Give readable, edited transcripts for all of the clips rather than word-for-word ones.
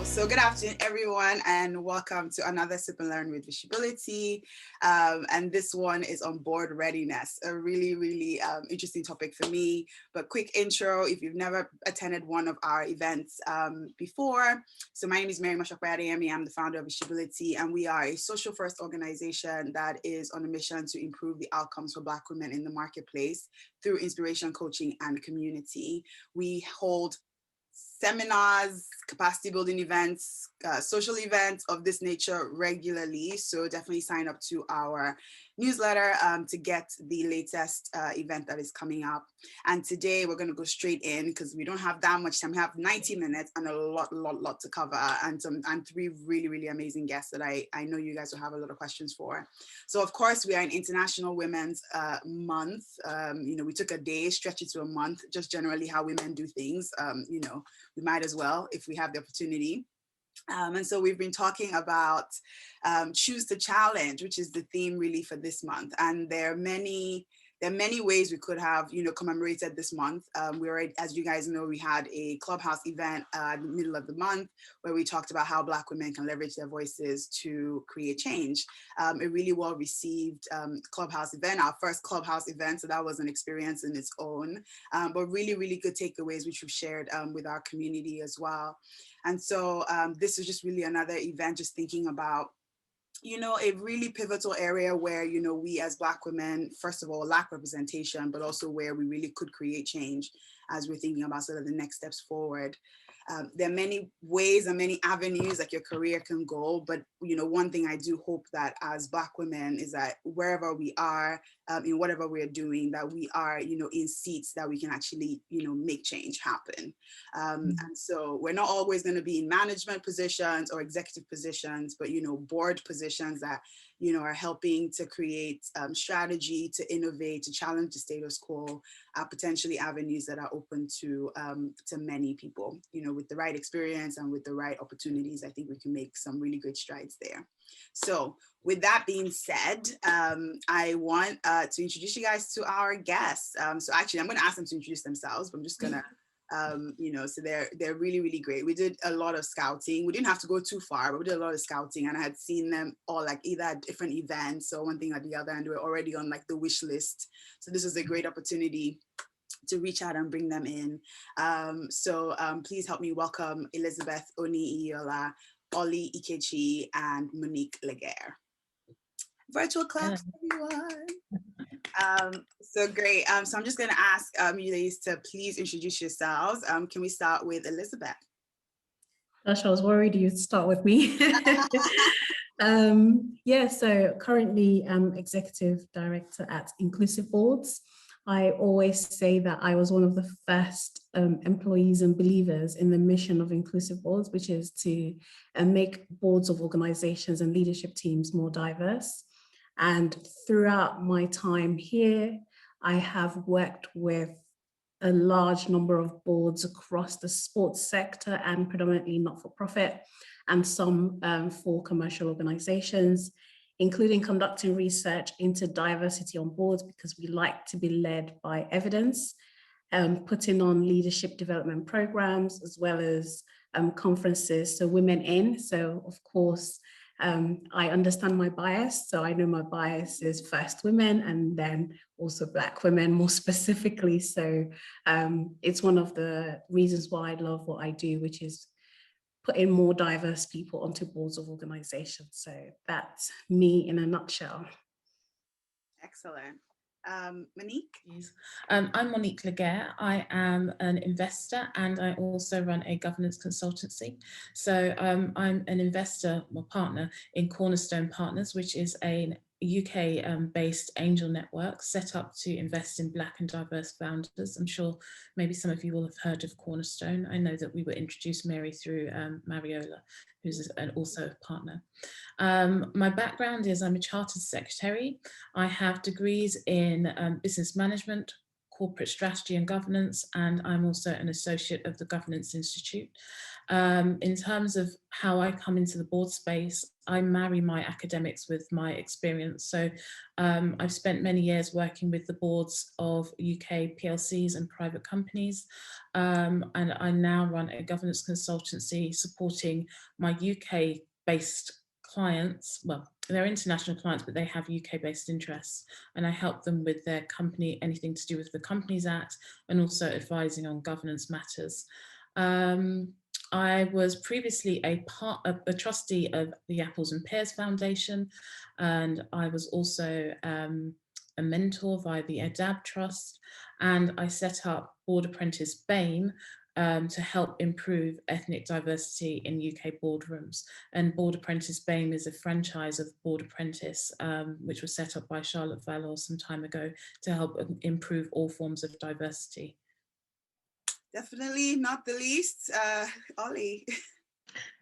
So good afternoon, everyone, and welcome to another Sip and Learn with viSHEbility. And this one is on board readiness, a really interesting topic for me. But quick intro, if you've never attended one of our events before. So my name is Mary Mashokwe-Adeyemi. I'm the founder of viSHEbility, and we are a social first organization that is on a mission to improve the outcomes for Black women in the marketplace through inspiration, coaching, and community. We hold seminars, capacity building events, social events of this nature regularly. So definitely sign up to our newsletter to get the latest event that is coming up. And today we're going to go straight in because we don't have that much time. We have 90 minutes and a lot to cover, and three really amazing guests that I know you guys will have a lot of questions for. So of course we are in International Women's Month. We took a day, stretch it to a month, just generally how women do things. We might as well if we have the opportunity. And so we've been talking about choose to challenge, which is the theme really for this month. And there are many ways we could have, commemorated this month. We already, as you guys know, we had a Clubhouse event in the middle of the month where we talked about how Black women can leverage their voices to create change. A really well received Clubhouse event, our first Clubhouse event. So that was an experience in its own, but really good takeaways, which we've shared with our community as well. And so this is just really another event, just thinking about a really pivotal area where, we as Black women, first of all, lack representation, but also where we really could create change as we're thinking about sort of the next steps forward. There are many ways and many avenues like your career can go, but one thing I do hope that as Black women is that wherever we are, in whatever we're doing, that we are, in seats that we can actually, make change happen. And so we're not always going to be in management positions or executive positions, but, board positions that, are helping to create strategy, to innovate, to challenge the status quo, potentially avenues that are open to many people, with the right experience and with the right opportunities. I think we can make some really great strides there. So with that being said, I want to introduce you guys to our guests. So actually, I'm going to ask them to introduce themselves, but I'm just going to so they're really great. We did a lot of scouting. We didn't have to go too far, but we did a lot of scouting, and I had seen them all like either at different events or one thing or the other, and we were already on like the wish list. So this was a great opportunity to reach out and bring them in. So please help me welcome Elizabeth, Oni-Iyiola, Oluchi Ikechi, and Monique Legair. Virtual claps, everyone. So great. So I'm just going to ask you ladies to please introduce yourselves. Can we start with Elizabeth? Gosh, I was worried you'd start with me. So currently I'm Executive Director at Inclusive Boards. I always say that I was one of the first employees and believers in the mission of Inclusive Boards, which is to make boards of organizations and leadership teams more diverse. And throughout my time here, I have worked with a large number of boards across the sports sector and predominantly not-for-profit, and some for commercial organizations, including conducting research into diversity on boards because we like to be led by evidence, putting on leadership development programs, as well as conferences, so Women In. So of course, I understand my bias. So I know my bias is first women and then also Black women more specifically. So it's one of the reasons why I love what I do, which is putting more diverse people onto boards of organizations. So that's me in a nutshell. Excellent. Monique? I'm Monique Legair. I am an investor and I also run a governance consultancy. So I'm an investor or partner in Cornerstone Partners, which is a UK-based angel network set up to invest in Black and diverse founders. I'm sure maybe some of you will have heard of Cornerstone. I know that we were introduced, Mary, through Mariola, who's also a partner. My background is I'm a chartered secretary. I have degrees in business management, corporate strategy and governance, and I'm also an associate of the Governance Institute. In terms of how I come into the board space, I marry my academics with my experience. So I've spent many years working with the boards of UK PLCs and private companies, and I now run a governance consultancy supporting my UK-based clients. Well, they're international clients, but they have UK-based interests, and I help them with their company, anything to do with the Companies Act, and also advising on governance matters. I was previously a trustee of the Apples and Pears Foundation, and I was also a mentor via the ADAB Trust, and I set up Board Apprentice BAME to help improve ethnic diversity in UK boardrooms. And Board Apprentice BAME is a franchise of Board Apprentice, which was set up by Charlotte Vallor some time ago to help improve all forms of diversity. Definitely not the least, Ollie.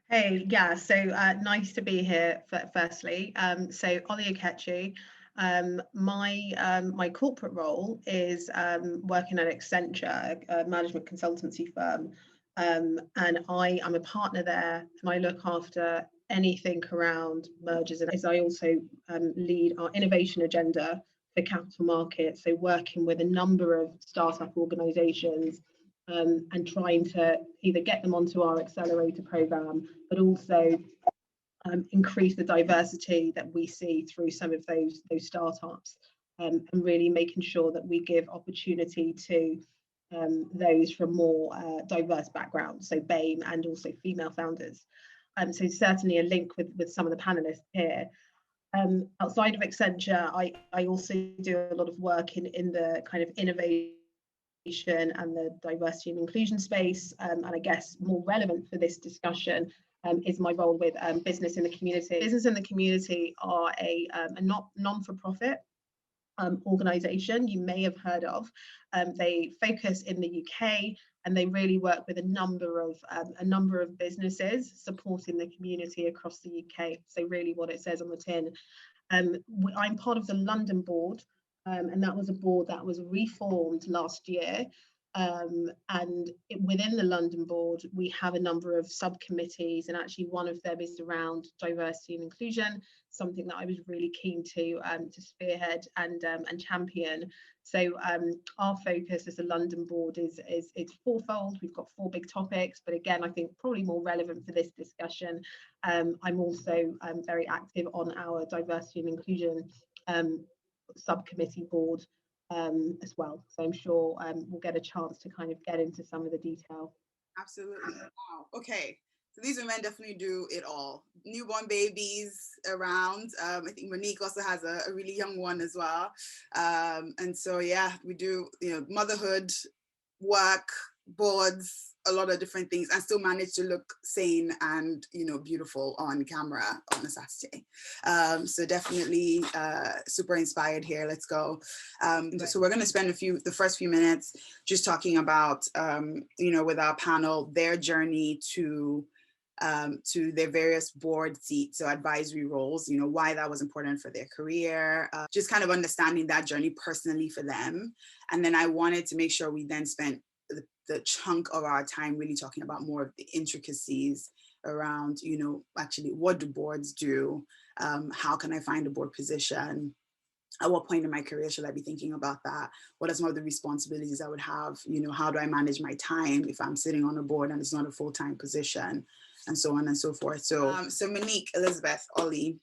Hey, yeah, so nice to be here firstly. So Oluchi Ikechi, my corporate role is working at Accenture, a management consultancy firm, and I am a partner there, and I look after anything around mergers, and as I also lead our innovation agenda for capital markets, so working with a number of startup organisations and trying to either get them onto our accelerator program, but also increase the diversity that we see through some of those startups, and really making sure that we give opportunity to those from more diverse backgrounds, so BAME and also female founders. So certainly a link with some of the panelists here. Outside of Accenture, I also do a lot of work in the kind of innovation and the diversity and inclusion space, and I guess more relevant for this discussion is my role with Business in the Community. Business in the Community are a non-for-profit organisation you may have heard of. They focus in the UK, and they really work with a number of businesses supporting the community across the UK. So really what it says on the tin. I'm part of the London board, and that was a board that was reformed last year. And within the London board, we have a number of subcommittees, and actually one of them is around diversity and inclusion, something that I was really keen to spearhead and champion. So our focus as a London board is fourfold. We've got 4 big topics, but again, I think probably more relevant for this discussion. I'm also very active on our diversity and inclusion subcommittee board as well. So I'm sure we'll get a chance to kind of get into some of the detail. Absolutely. Wow. Okay. So these women definitely do it all. Newborn babies around. I think Monique also has a really young one as well. And so, yeah, we do, motherhood, work, boards, a lot of different things, and still manage to look sane and, beautiful on camera on a Saturday. So definitely super inspired here. Let's go. So we're going to spend the first few minutes just talking about, with our panel, their journey to their various board seats, so advisory roles, why that was important for their career, just kind of understanding that journey personally for them. And then I wanted to make sure we then spent the chunk of our time really talking about more of the intricacies around, actually what do boards do? How can I find a board position? At what point in my career should I be thinking about that? What are some of the responsibilities I would have? How do I manage my time if I'm sitting on a board and it's not a full-time position, and so on and so forth. So, so Monique, Elizabeth, Ollie,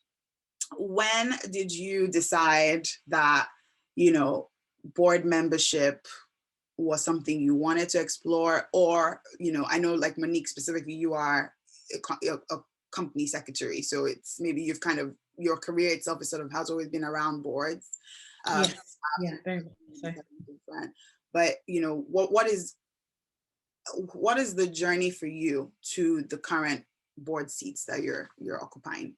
when did you decide that, board membership was something you wanted to explore? Or, I know like Monique specifically, you are a company secretary. So it's maybe you've kind of, your career itself is sort of has always been around boards. Yes, yeah, very much so. But, what is the journey for you to the current board seats that you're occupying?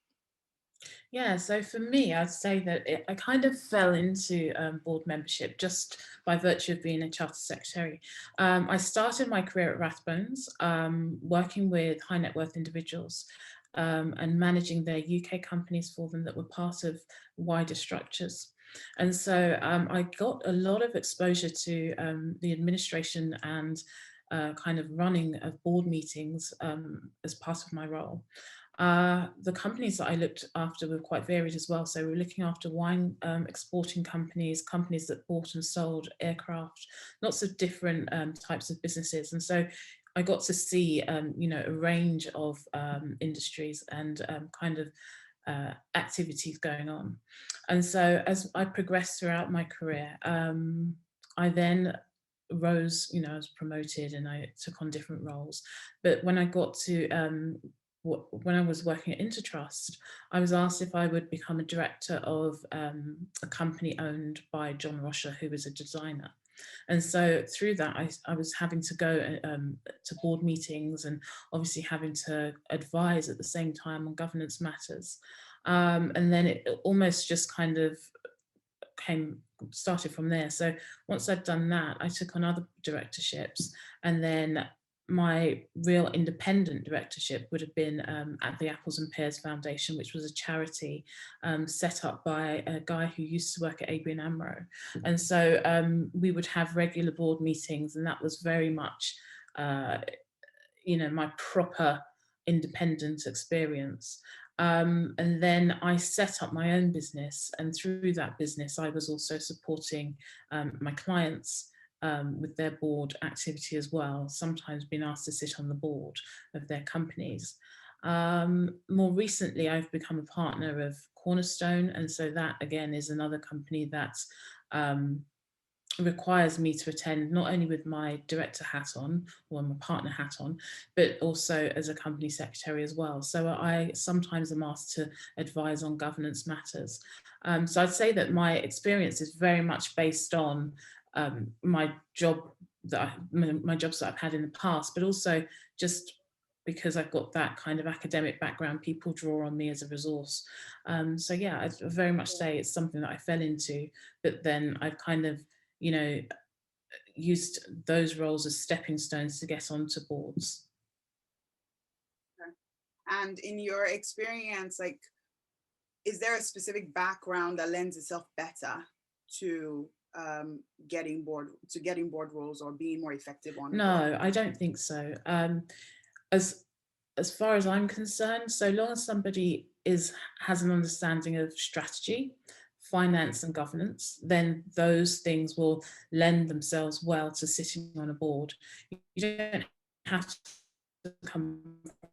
Yeah, so for me, I'd say that I kind of fell into board membership just by virtue of being a charter secretary. I started my career at Rathbones, working with high net worth individuals and managing their UK companies for them that were part of wider structures. And so I got a lot of exposure to the administration and kind of running of board meetings as part of my role. The companies that I looked after were quite varied as well. So we were looking after wine exporting companies, companies that bought and sold aircraft, lots of different types of businesses. And so I got to see, you know, a range of industries and kind of activities going on. And so as I progressed throughout my career, I then rose, you know, I was promoted and I took on different roles. But when I got to when I was working at Intertrust, I was asked if I would become a director of a company owned by John Rosher, who was a designer. And so through that, I was having to go to board meetings and obviously having to advise at the same time on governance matters. And then it almost just kind of started from there. So once I'd done that, I took on other directorships, and then my real independent directorship would have been at the Apples and Pears Foundation, which was a charity set up by a guy who used to work at ABN AMRO. And so we would have regular board meetings, and that was very much, you know, my proper independent experience. And then I set up my own business, and through that business, I was also supporting my clients with their board activity as well, sometimes being asked to sit on the board of their companies. More recently, I've become a partner of Cornerstone, and so that again is another company that requires me to attend, not only with my director hat on or my partner hat on, but also as a company secretary as well. So I sometimes am asked to advise on governance matters. So I'd say that my experience is very much based on my jobs that I've had in the past, but also just because I've got that kind of academic background, people draw on me as a resource. So yeah, I'd very much say it's something that I fell into, but then I've kind of, you know, used those roles as stepping stones to get onto boards. And in your experience, like, is there a specific background that lends itself better to getting board roles or being more effective on? No, I don't think so. As far as I'm concerned, so long as somebody has an understanding of strategy, finance and governance, then those things will lend themselves well to sitting on a board. You don't have to come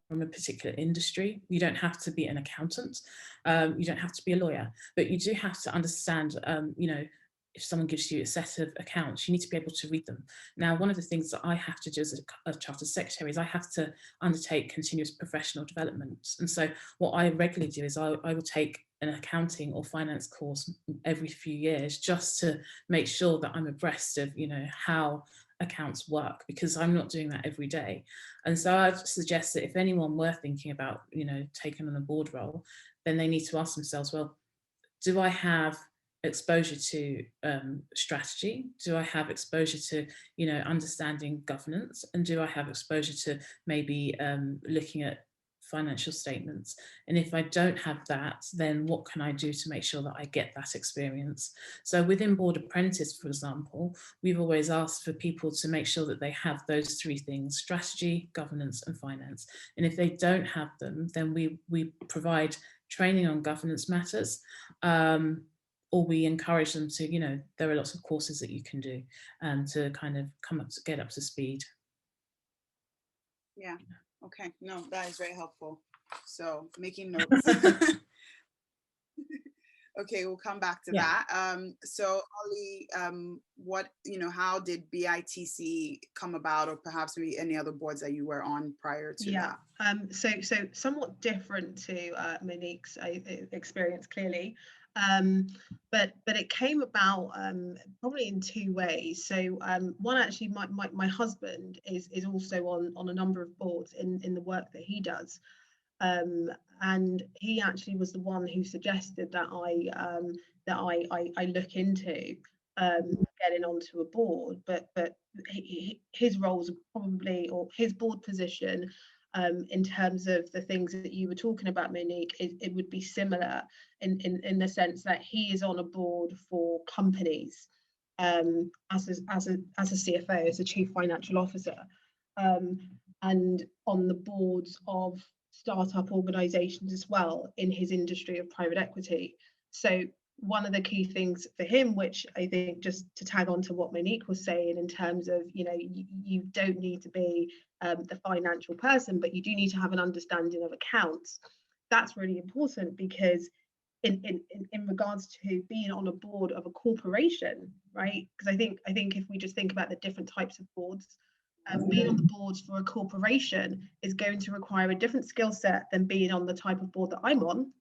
from a particular industry. You don't have to be an accountant. You don't have to be a lawyer, but you do have to understand, you know, if someone gives you a set of accounts, you need to be able to read them. Now, one of the things that I have to do as a chartered secretary is I have to undertake continuous professional development. And so what I regularly do is I will take an accounting or finance course every few years just to make sure that I'm abreast of, you know, how accounts work, because I'm not doing that every day. And so I'd suggest that if anyone were thinking about, you know, taking on a board role, then they need to ask themselves, well, do I have exposure to strategy? Do I have exposure to, you know, understanding governance? And do I have exposure to maybe looking at financial statements? And if I don't have that, then what can I do to make sure that I get that experience? So within Board Apprentice, for example, we've always asked for people to make sure that they have those three things: strategy, governance, and finance. And if they don't have them, then we provide training on governance matters, or we encourage them to, you know, there are lots of courses that you can do to kind of get up to speed. Yeah, okay, no, that is very helpful. So making notes. Okay, we'll come back to that. So Ollie, what, you know, how did BITC come about, or perhaps maybe any other boards that you were on prior to that? So somewhat different to Monique's experience, clearly. But it came about probably in two ways. So one, actually, my husband is also on a number of boards in the work that he does. And he actually was the one who suggested that I look into getting onto a board, but his roles are probably, or his board position in terms of the things that you were talking about, Monique, it would be similar in the sense that he is on a board for companies as a CFO, as a chief financial officer, and on the boards of startup organizations as well in his industry of private equity. So one of the key things for him, which I think, just to tag on to what Monique was saying in terms of, you know, you don't need to be the financial person, but you do need to have an understanding of accounts. That's really important, because in regards to being on a board of a corporation, right? Because I think if we just think about the different types of boards, being on the boards for a corporation is going to require a different skill set than being on the type of board that I'm on,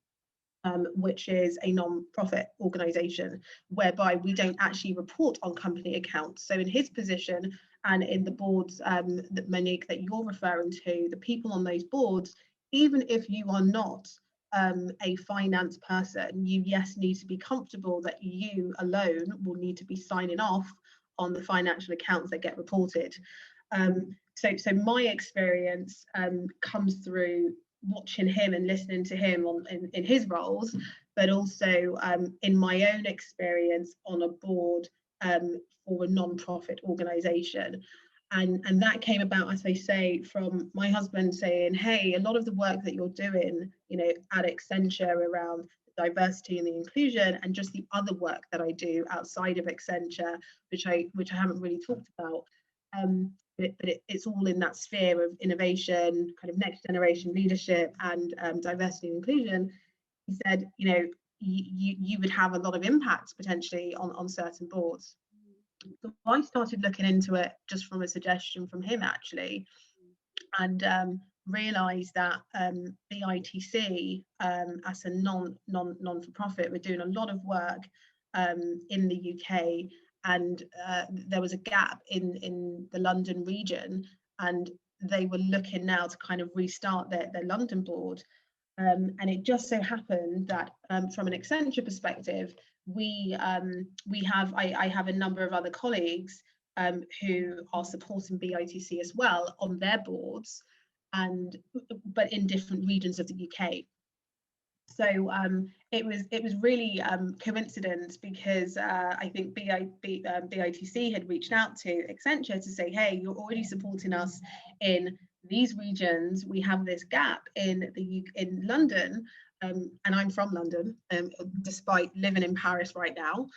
which is a non-profit organisation, whereby we don't actually report on company accounts. So in his position and in the boards that Monique, that you're referring to, the people on those boards, even if you are not a finance person, you need to be comfortable that you alone will need to be signing off on the financial accounts that get reported. So my experience comes through watching him and listening to him in his roles, but also in my own experience on a board for a non-profit organisation. And that came about, as I say, from my husband saying, hey, a lot of the work that you're doing, you know, at Accenture around diversity and the inclusion, and just the other work that I do outside of Accenture, which I haven't really talked about, but it's all in that sphere of innovation, kind of next generation leadership, and diversity and inclusion. He said, you know, you would have a lot of impact potentially on certain boards. So I started looking into it just from a suggestion from him, actually, and realised that viTC, as a non-for-profit, we're doing a lot of work in the UK, and there was a gap in the London region, and they were looking now to kind of restart their London board. And it just so happened that from an Accenture perspective, I have a number of other colleagues who are supporting viTC as well on their boards, but in different regions of the UK. So it was really coincidence, because I think viTC had reached out to Accenture to say, hey, you're already supporting us in these regions. We have this gap in London, and I'm from London, despite living in Paris right now.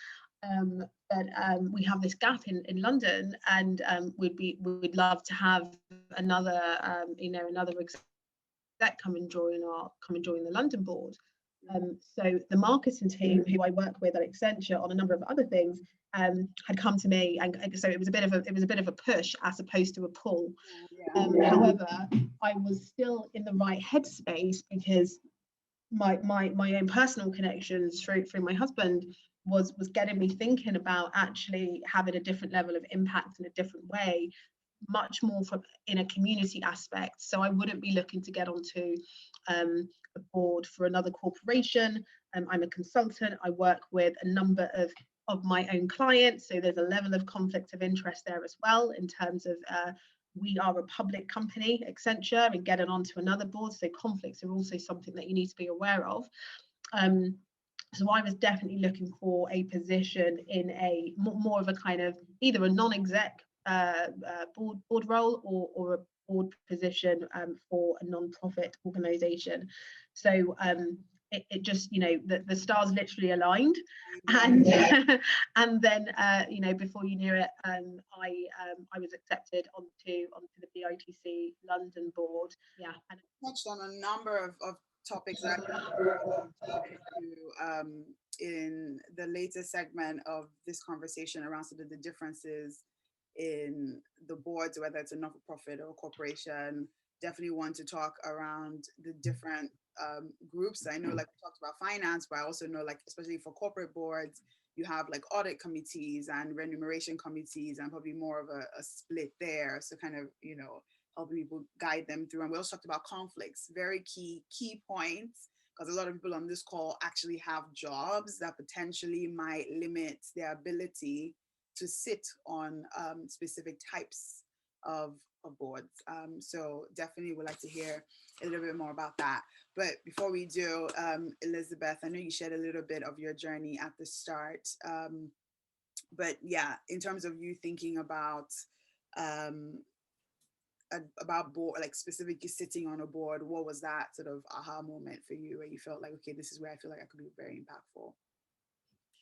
But we have this gap in London, and we'd love to have another exec come and join the London board. So the marketing team, who I work with at Accenture on a number of other things, had come to me, and so it was a bit of a push as opposed to a pull. However, I was still in the right headspace, because my own personal connections through my husband was getting me thinking about actually having a different level of impact in a different way, much more from in a community aspect. So I wouldn't be looking to get onto a board for another corporation. I'm a consultant. I work with a number of my own clients, so there's a level of conflict of interest there as well, in terms of we are a public company, Accenture, and getting onto another board, so conflicts are also something that you need to be aware of. So I was definitely looking for a position in a more of a kind of either a non-exec board role or a board position for a non-profit organisation. So it just, you know, the stars literally aligned, and and then you know, before you knew it, I was accepted onto the viTC London board. Yeah, and touched on a number of topics that in the later segment of this conversation around sort of the differences in the boards, whether it's a not-for-profit or a corporation. Definitely want to talk around the different groups. I know, like, we talked about finance, but I also know, like, especially for corporate boards, you have like audit committees and remuneration committees, and probably more of a split there. So kind of, you know, helping people guide them through. And we also talked about conflicts, very key points, because a lot of people on this call actually have jobs that potentially might limit their ability to sit on specific types of boards. So definitely would like to hear a little bit more about that. But before we do, Elizabeth, I know you shared a little bit of your journey at the start. But yeah, in terms of you thinking about board, like specifically sitting on a board, what was that sort of aha moment for you where you felt like, okay, this is where I feel like I could be very impactful?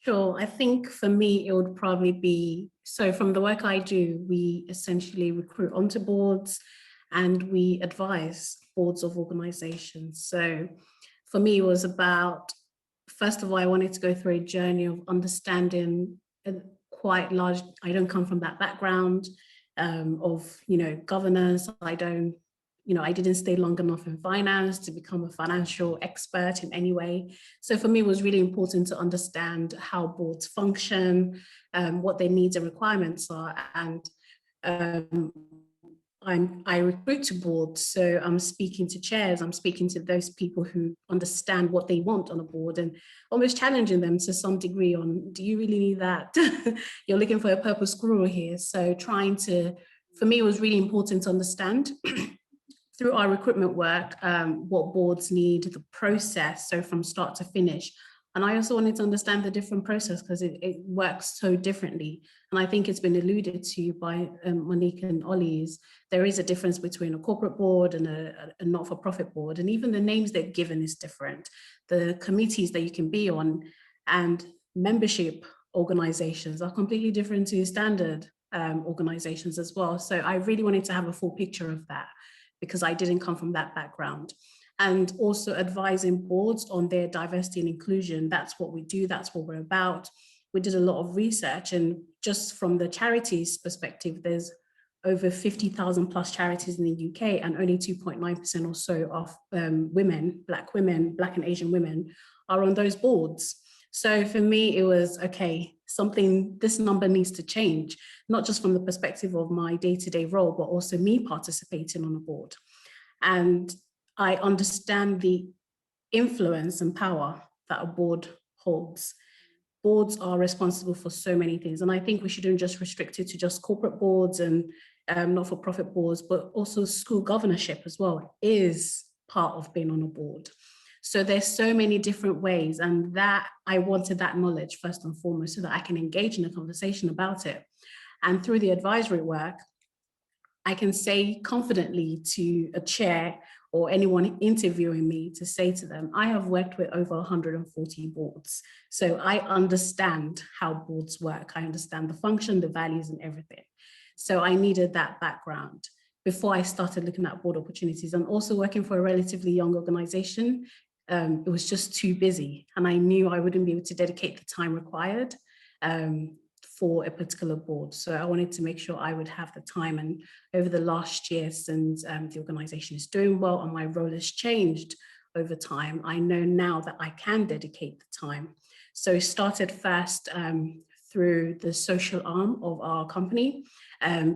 Sure. I think for me, it would probably be, so from the work I do, we essentially recruit onto boards and we advise boards of organizations. So for me, it was about, first of all, I wanted to go through a journey of understanding quite large, I don't come from that background of, governance. I didn't stay long enough in finance to become a financial expert in any way. So for me, it was really important to understand how boards function, what their needs and requirements are. And I recruit to boards, so I'm speaking to chairs, I'm speaking to those people who understand what they want on a board and almost challenging them to some degree on, do you really need that? You're looking for a purple squirrel here. So for me, it was really important to understand through our recruitment work, what boards need, the process, so from start to finish. And I also wanted to understand the different process because it works so differently. And I think it's been alluded to by Monique and Ollie's. There is a difference between a corporate board and a not-for-profit board. And even the names they're given is different. The committees that you can be on and membership organizations are completely different to standard organizations as well. So I really wanted to have a full picture of that, because I didn't come from that background. And also advising boards on their diversity and inclusion. That's what we do, that's what we're about. We did a lot of research, and just from the charities perspective, there's over 50,000 plus charities in the UK, and only 2.9% or so of women, Black and Asian women are on those boards. So for me, it was, okay, this number needs to change, not just from the perspective of my day-to-day role, but also me participating on a board. And I understand the influence and power that a board holds. Boards are responsible for so many things. And I think we shouldn't just restrict it to just corporate boards and not-for-profit boards, but also school governorship as well is part of being on a board. So there's so many different ways, and that I wanted that knowledge first and foremost so that I can engage in a conversation about it. And through the advisory work, I can say confidently to a chair or anyone interviewing me to say to them, I have worked with over 140 boards. So I understand how boards work. I understand the function, the values, and everything. So I needed that background before I started looking at board opportunities. And also working for a relatively young organization, it was just too busy. And I knew I wouldn't be able to dedicate the time required for a particular board. So I wanted to make sure I would have the time. And over the last year, since the organization is doing well and my role has changed over time, I know now that I can dedicate the time. So it started first through the social arm of our company,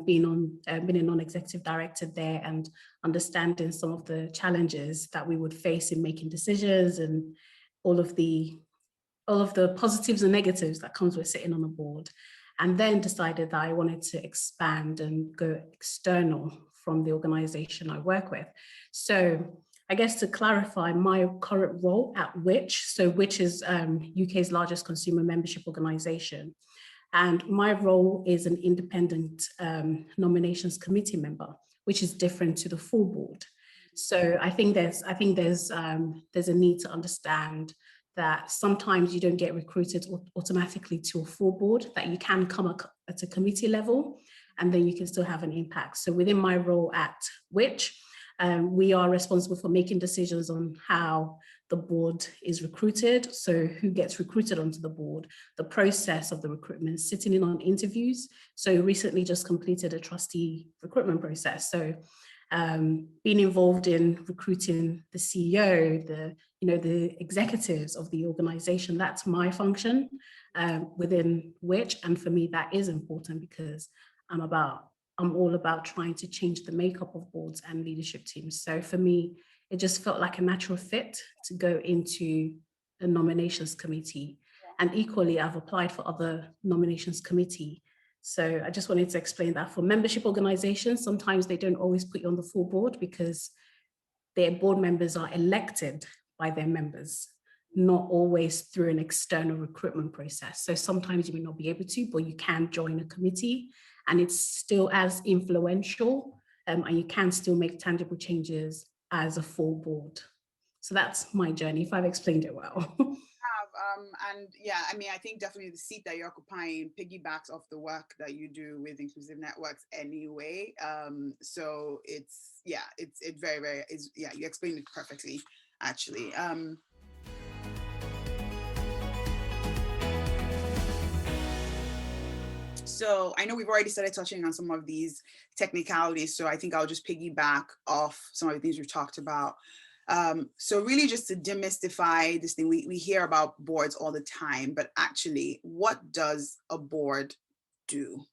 being a non-executive director there and understanding some of the challenges that we would face in making decisions and all of the positives and negatives that comes with sitting on a board. And then decided that I wanted to expand and go external from the organization I work with. So I guess to clarify my current role at Which, so Which is UK's largest consumer membership organization. And my role is an independent nominations committee member, which is different to the full board. So I think there's a need to understand that sometimes you don't get recruited automatically to a full board, that you can come at a committee level and then you can still have an impact. So within my role at Which, we are responsible for making decisions on how the board is recruited, so who gets recruited onto the board, the process of the recruitment, sitting in on interviews. So recently just completed a trustee recruitment process. So being involved in recruiting the CEO, the executives of the organization, that's my function within Which. And for me, that is important because I'm all about trying to change the makeup of boards and leadership teams. So for me, it just felt like a natural fit to go into a nominations committee. And equally, I've applied for other nominations committee So I just wanted to explain that for membership organizations, sometimes they don't always put you on the full board because their board members are elected by their members, not always through an external recruitment process. So sometimes you may not be able to, but you can join a committee and it's still as influential, and you can still make tangible changes as a full board. So that's my journey, if I've explained it well. And yeah, I mean, I think definitely the seat that you're occupying piggybacks off the work that you do with inclusive networks anyway. So it's very, very, you explained it perfectly, actually. So I know we've already started touching on some of these technicalities, so I think I'll just piggyback off some of the things we've talked about. So really just to demystify this thing, we hear about boards all the time, but actually what does a board do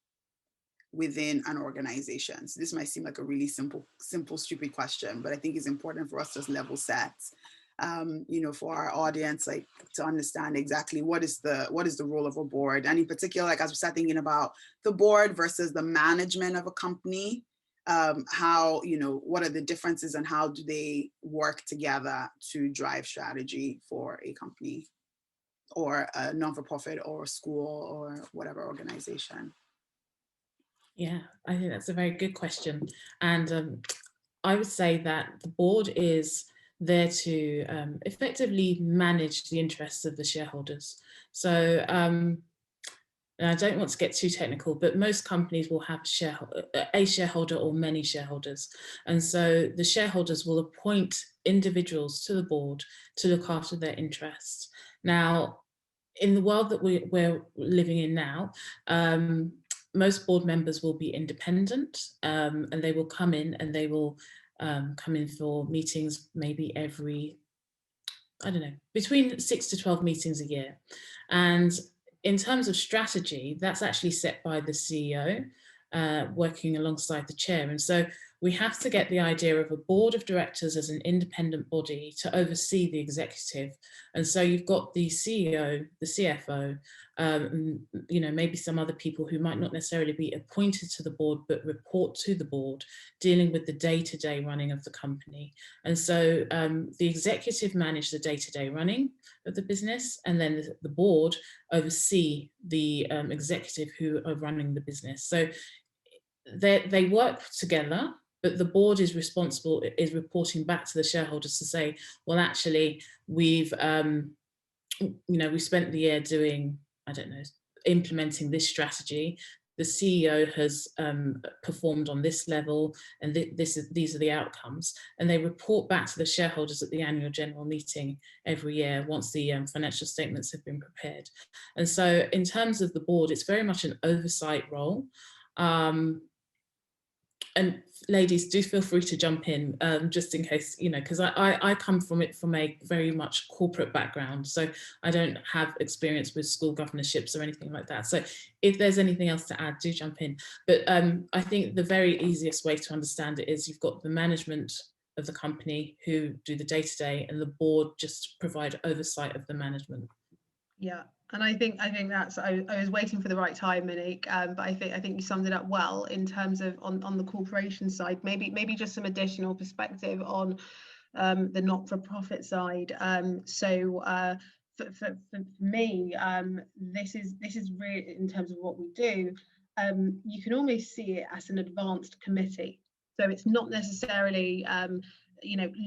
within an organization? So this might seem like a really simple, stupid question, but I think it's important for us to level set, for our audience, like to understand exactly what is the role of a board. And in particular, like as we start thinking about the board versus the management of a company, how, what are the differences and how do they work together to drive strategy for a company or a non-for-profit or a school or whatever organization? Yeah, I think that's a very good question. And I would say that the board is there to effectively manage the interests of the shareholders. So, and I don't want to get too technical, but most companies will have a shareholder or many shareholders. And so the shareholders will appoint individuals to the board to look after their interests. Now, in the world that we're living in now, most board members will be independent, and they will come in and they will come in for meetings maybe every, I don't know, between 6 to 12 meetings a year. And in terms of strategy, that's actually set by the CEO, working alongside the chair. And so we have to get the idea of a board of directors as an independent body to oversee the executive. And so you've got the CEO, the CFO, maybe some other people who might not necessarily be appointed to the board, but report to the board, dealing with the day-to-day running of the company. And so the executive manage the day-to-day running of the business, and then the board oversee the executive who are running the business. So they work together, but the board is reporting back to the shareholders to say, well, actually, we've spent the year doing, I don't know, implementing this strategy. The CEO has performed on this level, and these are the outcomes. And they report back to the shareholders at the annual general meeting every year once the financial statements have been prepared. And so in terms of the board, it's very much an oversight role. And ladies, do feel free to jump in, just in case, because I come from a very much corporate background, so I don't have experience with school governorships or anything like that. So if there's anything else to add, do jump in. But I think the very easiest way to understand it is you've got the management of the company who do the day-to-day, and the board just provide oversight of the management. Yeah. And I think that's, I was waiting for the right time, Monique, but I think you summed it up well in terms of on the corporation side. Maybe just some additional perspective on the not-for-profit side. For me, this is really, in terms of what we do, you can almost see it as an advanced committee. So it's not necessarily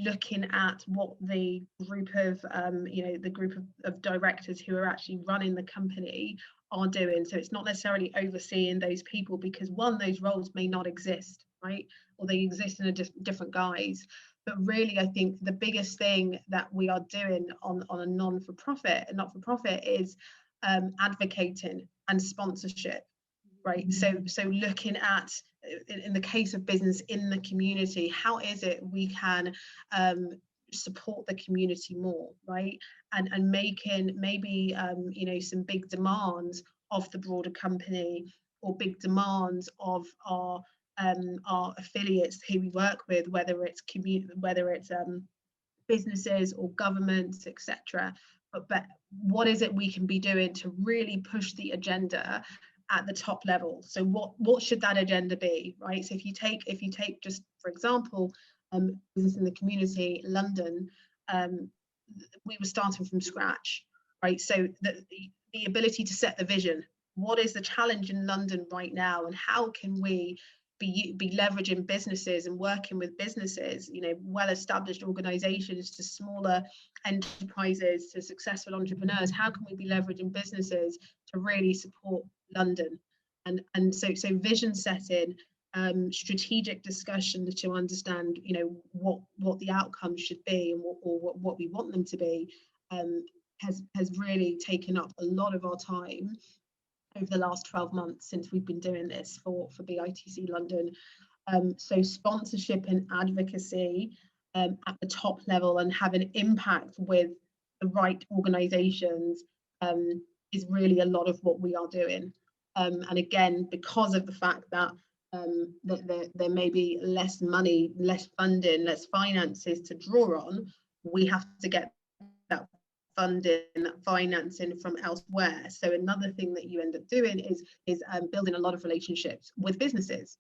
looking at what the group of directors who are actually running the company are doing. So it's not necessarily overseeing those people, because one, those roles may not exist, right? Or they exist in a different guise. But really, I think the biggest thing that we are doing on a not-for-profit is advocating and sponsorship. Right, so looking at, in the case of business in the community, how is it we can support the community more, right? And making maybe some big demands of the broader company, or big demands of our affiliates who we work with, whether it's businesses or governments, etc. But what is it we can be doing to really push the agenda at the top level. So what should that agenda be, right? So if you take just for example, business in the community, London, we were starting from scratch, right? So the ability to set the vision. What is the challenge in London right now, and how can we be leveraging businesses and working with businesses, you know, well-established organizations to smaller enterprises to successful entrepreneurs? How can we be leveraging businesses to really support London? And so vision setting, strategic discussion to understand, you know, what the outcomes should be and what we want them to be, has really taken up a lot of our time over the last 12 months since we've been doing this for BITC London. So sponsorship and advocacy at the top level and having impact with the right organisations is really a lot of what we are doing. And again, because of the fact that there may be less money, less funding, less finances to draw on, we have to get that funding, financing from elsewhere. So another thing that you end up doing is building a lot of relationships with businesses,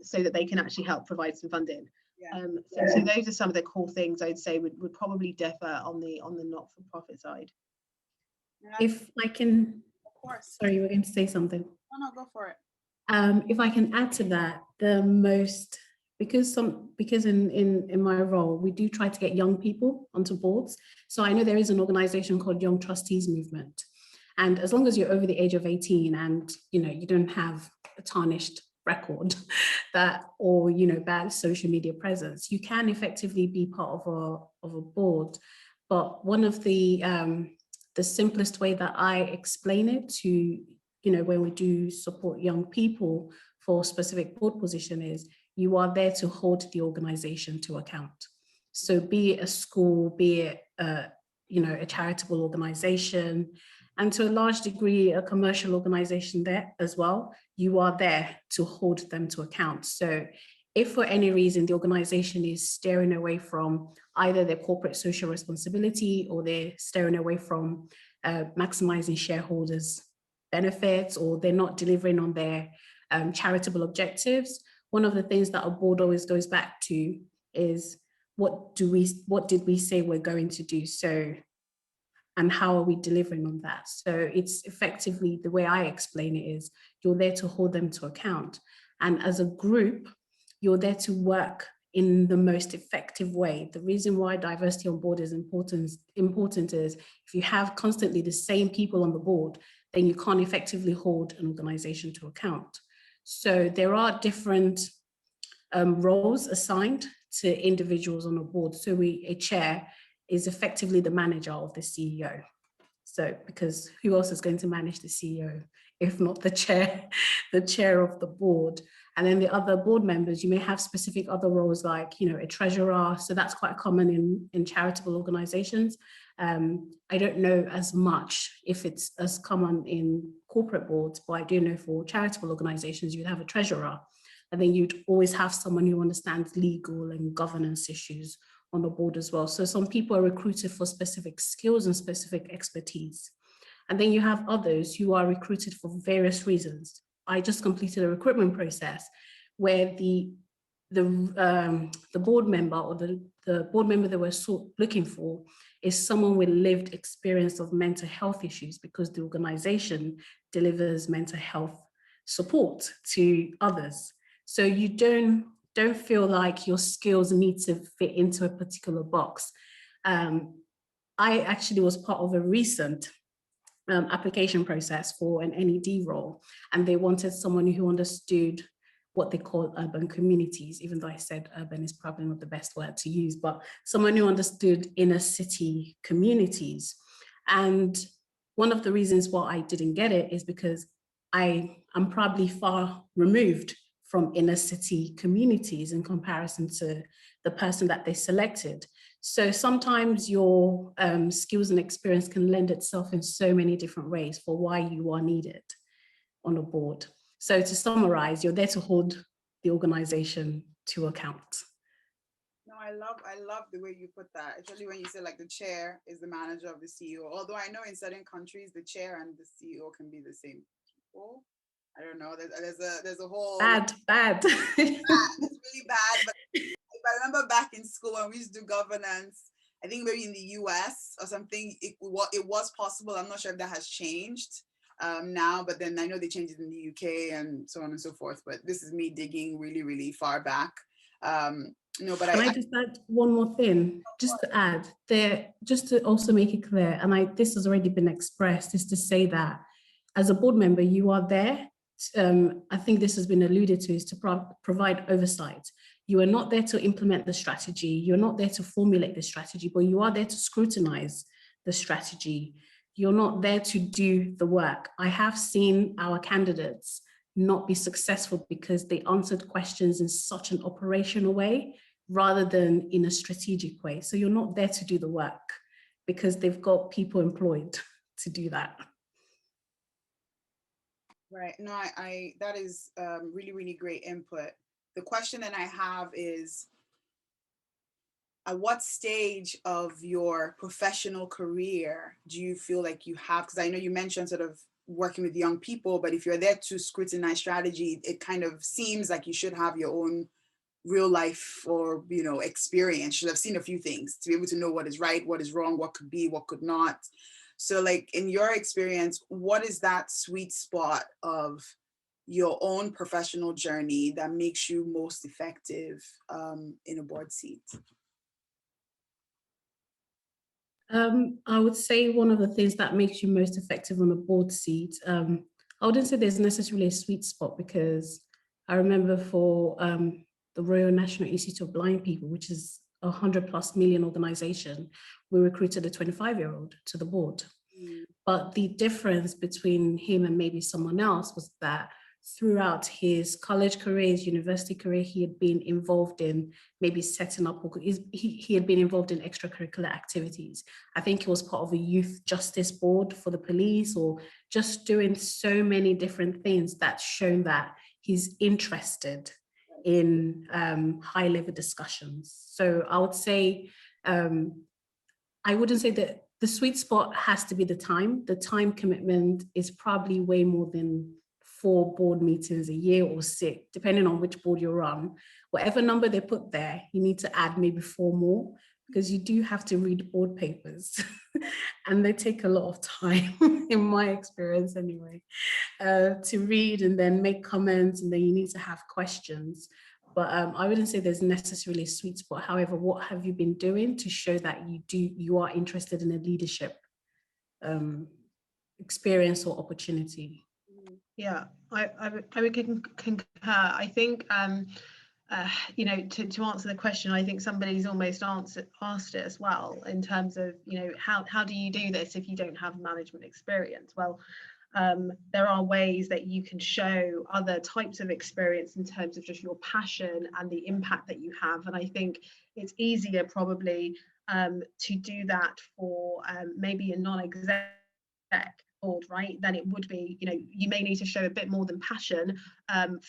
so that they can actually help provide some funding. Yeah. So those are some of the core things I'd say would probably differ on the not-for-profit side. If I can, of course. Sorry, you were going to say something. No, go for it. If I can add to that, because in my role, we do try to get young people onto boards. So I know there is an organization called Young Trustees Movement. And as long as you're over the age of 18 and, you know, you don't have a tarnished record or, you know, bad social media presence, you can effectively be part of a board. But one of the simplest way that I explain it to, you know, when we do support young people for specific board position is, you are there to hold the organization to account. So be it a school, be it you know, a charitable organization, and to a large degree, a commercial organization there as well, you are there to hold them to account. So if for any reason the organization is steering away from either their corporate social responsibility, or they're steering away from maximizing shareholders' benefits, or they're not delivering on their charitable objectives, one of the things that a board always goes back to is, what did we say we're going to do? So, and how are we delivering on that? So it's effectively, the way I explain it is, you're there to hold them to account. And as a group, you're there to work in the most effective way. The reason why diversity on board is important is, if you have constantly the same people on the board, then you can't effectively hold an organization to account. So there are different roles assigned to individuals on a board. So a chair is effectively the manager of the CEO. So, because who else is going to manage the CEO if not the chair of the board? And then the other board members, you may have specific other roles like, you know, a treasurer. So that's quite common in charitable organizations. I don't know as much if it's as common in corporate boards, but I do know for charitable organizations, you'd have a treasurer. And then you'd always have someone who understands legal and governance issues on the board as well. So some people are recruited for specific skills and specific expertise. And then you have others who are recruited for various reasons. I just completed a recruitment process where the board member, or the board member that we're looking for, is someone with lived experience of mental health issues, because the organization delivers mental health support to others. So you don't feel like your skills need to fit into a particular box. I actually was part of a recent application process for an NED role, and they wanted someone who understood what they call urban communities, even though I said urban is probably not the best word to use, but someone who understood inner city communities. And one of the reasons why I didn't get it is because I'm probably far removed from inner city communities in comparison to the person that they selected. So sometimes your skills and experience can lend itself in so many different ways for why you are needed on a board. So to summarize, you're there to hold the organization to account. No, I love the way you put that, especially when you say like the chair is the manager of the CEO. Although I know in certain countries, the chair and the CEO can be the same people. I don't know. There's a whole bad. It's really bad. But if I remember back in school when we used to do governance, I think maybe in the US or something, it was possible. I'm not sure if that has changed now, but then I know they changed it in the UK and so on and so forth. But this is me digging really, really far back. No, but Can I just add one more thing? Just to add there, just to also make it clear, and this has already been expressed, is to say that as a board member, you are there. I think this has been alluded to, is to provide oversight. You are not there to implement the strategy. You're not there to formulate the strategy, but you are there to scrutinize the strategy. You're not there to do the work. I have seen our candidates not be successful because they answered questions in such an operational way rather than in a strategic way. So you're not there to do the work because they've got people employed to do that. Right. No, I that is really, really great input. The question that I have is, at what stage of your professional career do you feel like you have, because I know you mentioned sort of working with young people, but if you're there to scrutinize strategy, it kind of seems like you should have your own real life or, you know, experience. You should have seen a few things to be able to know what is right, what is wrong, what could be, what could not. So like in your experience, what is that sweet spot of your own professional journey that makes you most effective in a board seat? I would say one of the things that makes you most effective on a board seat, I wouldn't say there's necessarily a sweet spot, because I remember for the Royal National Institute of Blind People, which is a 100+ million organization, we recruited a 25-year-old to the board. But the difference between him and maybe someone else was that throughout his college career, his university career, he had been involved in maybe setting up, he had been involved in extracurricular activities. I think he was part of a youth justice board for the police, or just doing so many different things that's shown that he's interested in high-level discussions. So I would say, I wouldn't say that the sweet spot has to be the time. The time commitment is probably way more than 4 board meetings a year or 6, depending on which board you're on. Whatever number they put there, you need to add maybe 4 more, because you do have to read board papers and they take a lot of time, in my experience anyway, to read and then make comments, and then you need to have questions. But I wouldn't say there's necessarily a sweet spot. However, what have you been doing to show that you are interested in a leadership experience or opportunity? Yeah, I would concur. I think, you know, to answer the question, I think somebody's almost asked it as well, in terms of, you know, how do you do this if you don't have management experience? Well, there are ways that you can show other types of experience in terms of just your passion and the impact that you have. And I think it's easier probably to do that for maybe a non-exec board, right, than it would be, you know, you may need to show a bit more than passion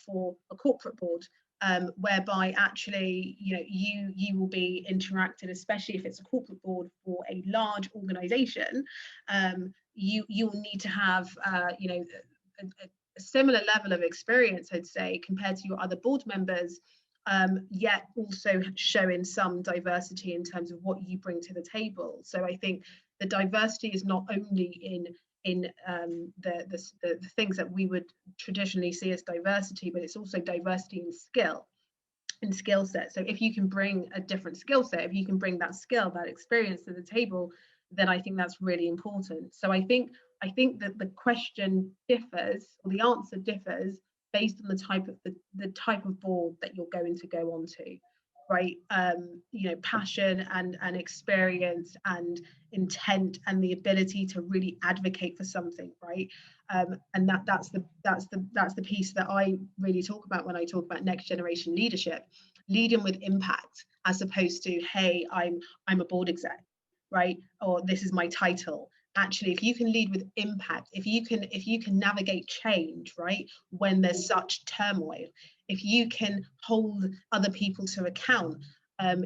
for a corporate board, whereby actually, you know, you will be interacting, especially if it's a corporate board for a large organization. You will need to have, you know, a similar level of experience, I'd say, compared to your other board members, yet also showing some diversity in terms of what you bring to the table. So I think the diversity is not only in the things that we would traditionally see as diversity, but it's also diversity in skill set. So if you can bring a different skill set, if you can bring that skill, that experience to the table, then I think that's really important. So I think that the question differs, or the answer differs, based on the type of board that you're going to go onto, right? You know, passion and experience and intent and the ability to really advocate for something, right? And that's the piece that I really talk about when I talk about next generation leadership, leading with impact, as opposed to, hey, I'm a board exec, right? Or this is my title. Actually, if you can lead with impact, if you can navigate change, right, when there's such turmoil, if you can hold other people to account,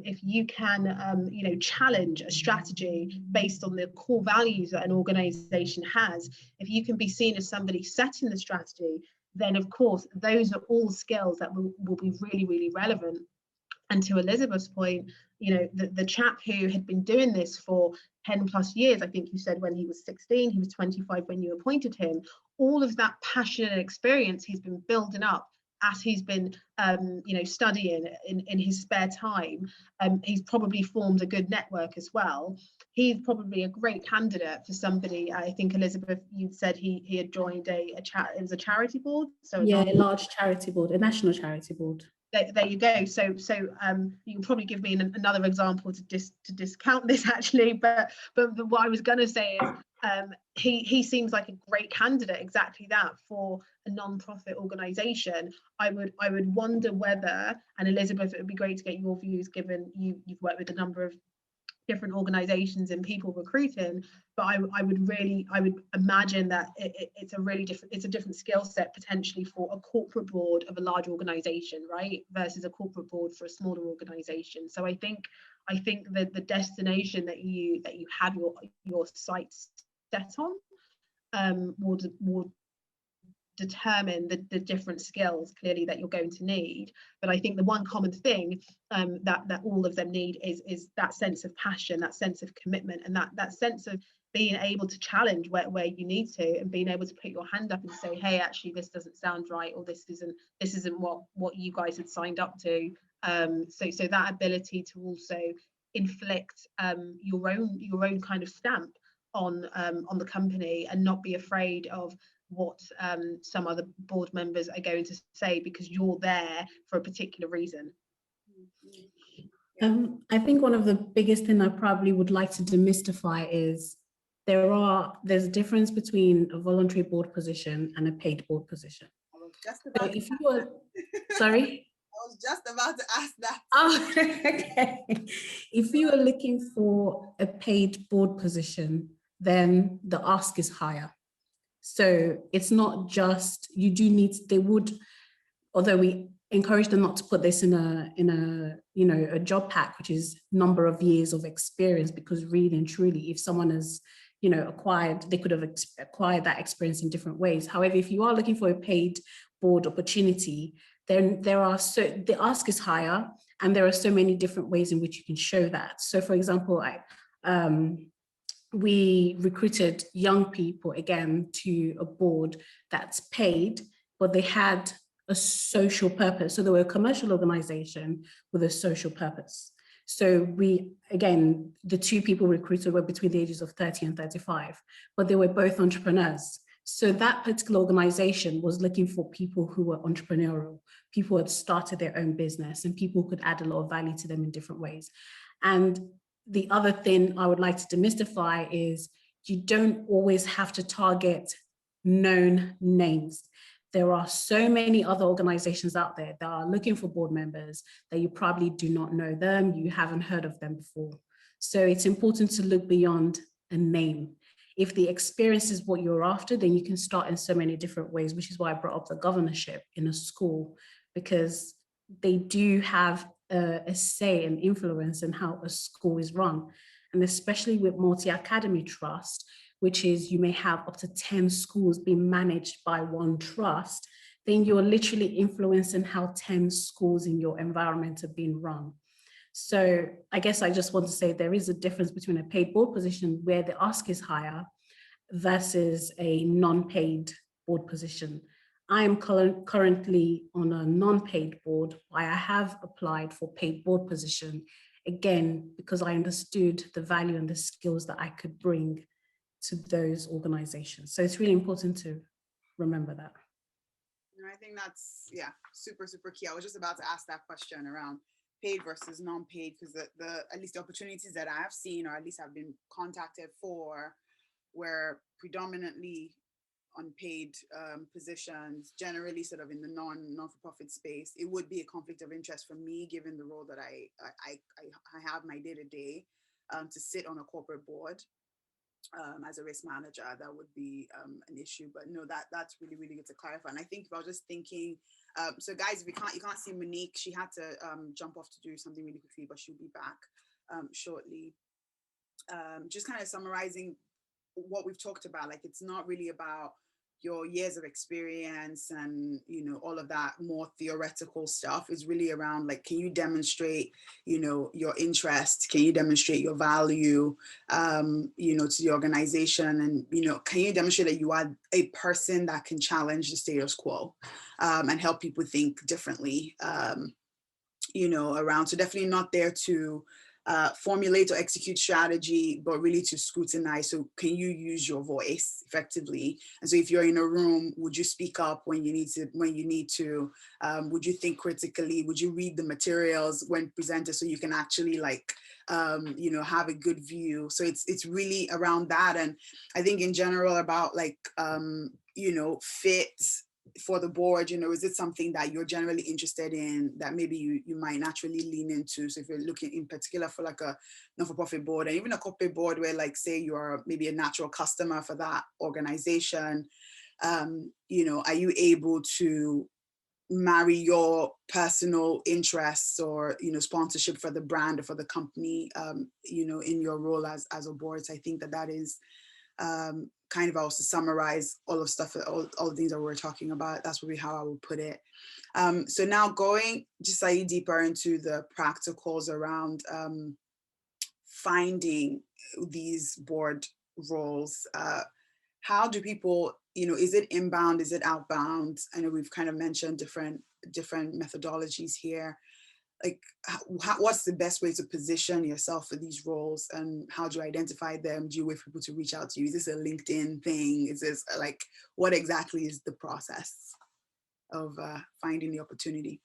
if you can, you know, challenge a strategy based on the core values that an organization has, if you can be seen as somebody setting the strategy, then of course those are all skills that will be really, really relevant. And to Elizabeth's point, you know, the chap who had been doing this for 10 plus years, I think you said when he was 16, he was 25 when you appointed him, all of that passion and experience he's been building up as he's been you know, studying in his spare time. He's probably formed a good network as well. He's probably a great candidate for somebody. I think Elizabeth, you'd said he had joined it was a charity board. So yeah, a large charity board, a national charity board. There you go. So you can probably give me another example to discount this actually, but what I was going to say is he seems like a great candidate, exactly that, for a non-profit organisation. I would wonder whether, and Elizabeth, it would be great to get your views, given you've worked with a number of different organizations and people recruiting, but I would imagine that it's a different skill set potentially for a corporate board of a large organization, right, versus a corporate board for a smaller organization. So I think that the destination that you have your sights set on will determine the different skills clearly that you're going to need. But I think the one common thing that all of them need is that sense of passion, that sense of commitment, and that sense of being able to challenge where you need to, and being able to put your hand up and say, hey, actually this doesn't sound right, or this isn't what you guys had signed up to. So that ability to also inflict your own kind of stamp on the company, and not be afraid of what some other board members are going to say, because you're there for a particular reason. I think one of the biggest thing I probably would like to demystify is there's a difference between a voluntary board position and a paid board position. I was just about so if you were, sorry? I was just about to ask that. Oh, okay. If you are looking for a paid board position, then the ask is higher. So it's not just, you do need, they would, although we encourage them not to put this in a job pack, which is number of years of experience, because really and truly, if someone has, acquired, they could have acquired that experience in different ways. However, if you are looking for a paid board opportunity, then the ask is higher, and there are so many different ways in which you can show that. So for example, we recruited young people again to a board that's paid, but they had a social purpose. So they were a commercial organization with a social purpose. So the two people recruited were between the ages of 30 and 35, but they were both entrepreneurs. So that particular organization was looking for people who were entrepreneurial, people who had started their own business, and people who could add a lot of value to them in different ways. And the other thing I would like to demystify is you don't always have to target known names. There are so many other organizations out there that are looking for board members that you probably do not know them, you haven't heard of them before. So it's important to look beyond a name. If the experience is what you're after, then you can start in so many different ways, which is why I brought up the governorship in a school, because they do have a say and influence in how a school is run. And especially with multi-academy trust, which is you may have up to 10 schools being managed by one trust, then you're literally influencing how 10 schools in your environment are being run. So I guess I just want to say there is a difference between a paid board position where the ask is higher versus a non-paid board position. I am currently on a non-paid board. I have applied for paid board position, again, because I understood the value and the skills that I could bring to those organizations. So it's really important to remember that. And I think that's, yeah, super, super key. I was just about to ask that question around paid versus non-paid, because at least the opportunities that I have seen, or at least have been contacted for, were predominantly unpaid positions, generally sort of in the non-for-profit space. It would be a conflict of interest for me, given the role that I have my day-to-day, to sit on a corporate board as a risk manager. That would be an issue. But no, that's really, really good to clarify. And I think if I was just thinking, so guys, if you can't see Monique, she had to jump off to do something really quickly, but she'll be back shortly. Just kind of summarizing what we've talked about, like it's not really about your years of experience and, you know, all of that more theoretical stuff is really around like, can you demonstrate, you know, your interest? Can you demonstrate your value, you know, to the organization? And, you know, can you demonstrate that you are a person that can challenge the status quo and help people think differently, you know, around. So definitely not there to formulate or execute strategy, but really to scrutinize. So can you use your voice effectively? And so if you're in a room, would you speak up when you need to, would you think critically? Would you read the materials when presented so you can actually like, you know, have a good view? So it's really around that. And I think in general about like, you know, fit for the board, you know, is it something that you're generally interested in that maybe you might naturally lean into? So if you're looking in particular for like a not-for-profit board and even a corporate board where like, say you're maybe a natural customer for that organization, you know, are you able to marry your personal interests or, you know, sponsorship for the brand or for the company, you know, in your role as a board? So I think that is kind of also summarize all of stuff, all the things that we're talking about. That's probably how I would put it. So now going just slightly deeper into the practicals around finding these board roles. How do people, you know, is it inbound? Is it outbound? I know we've kind of mentioned different methodologies here. Like, what's the best way to position yourself for these roles, and how do you identify them? Do you wait for people to reach out to you? Is this a LinkedIn thing? Is this like, what exactly is the process of finding the opportunity?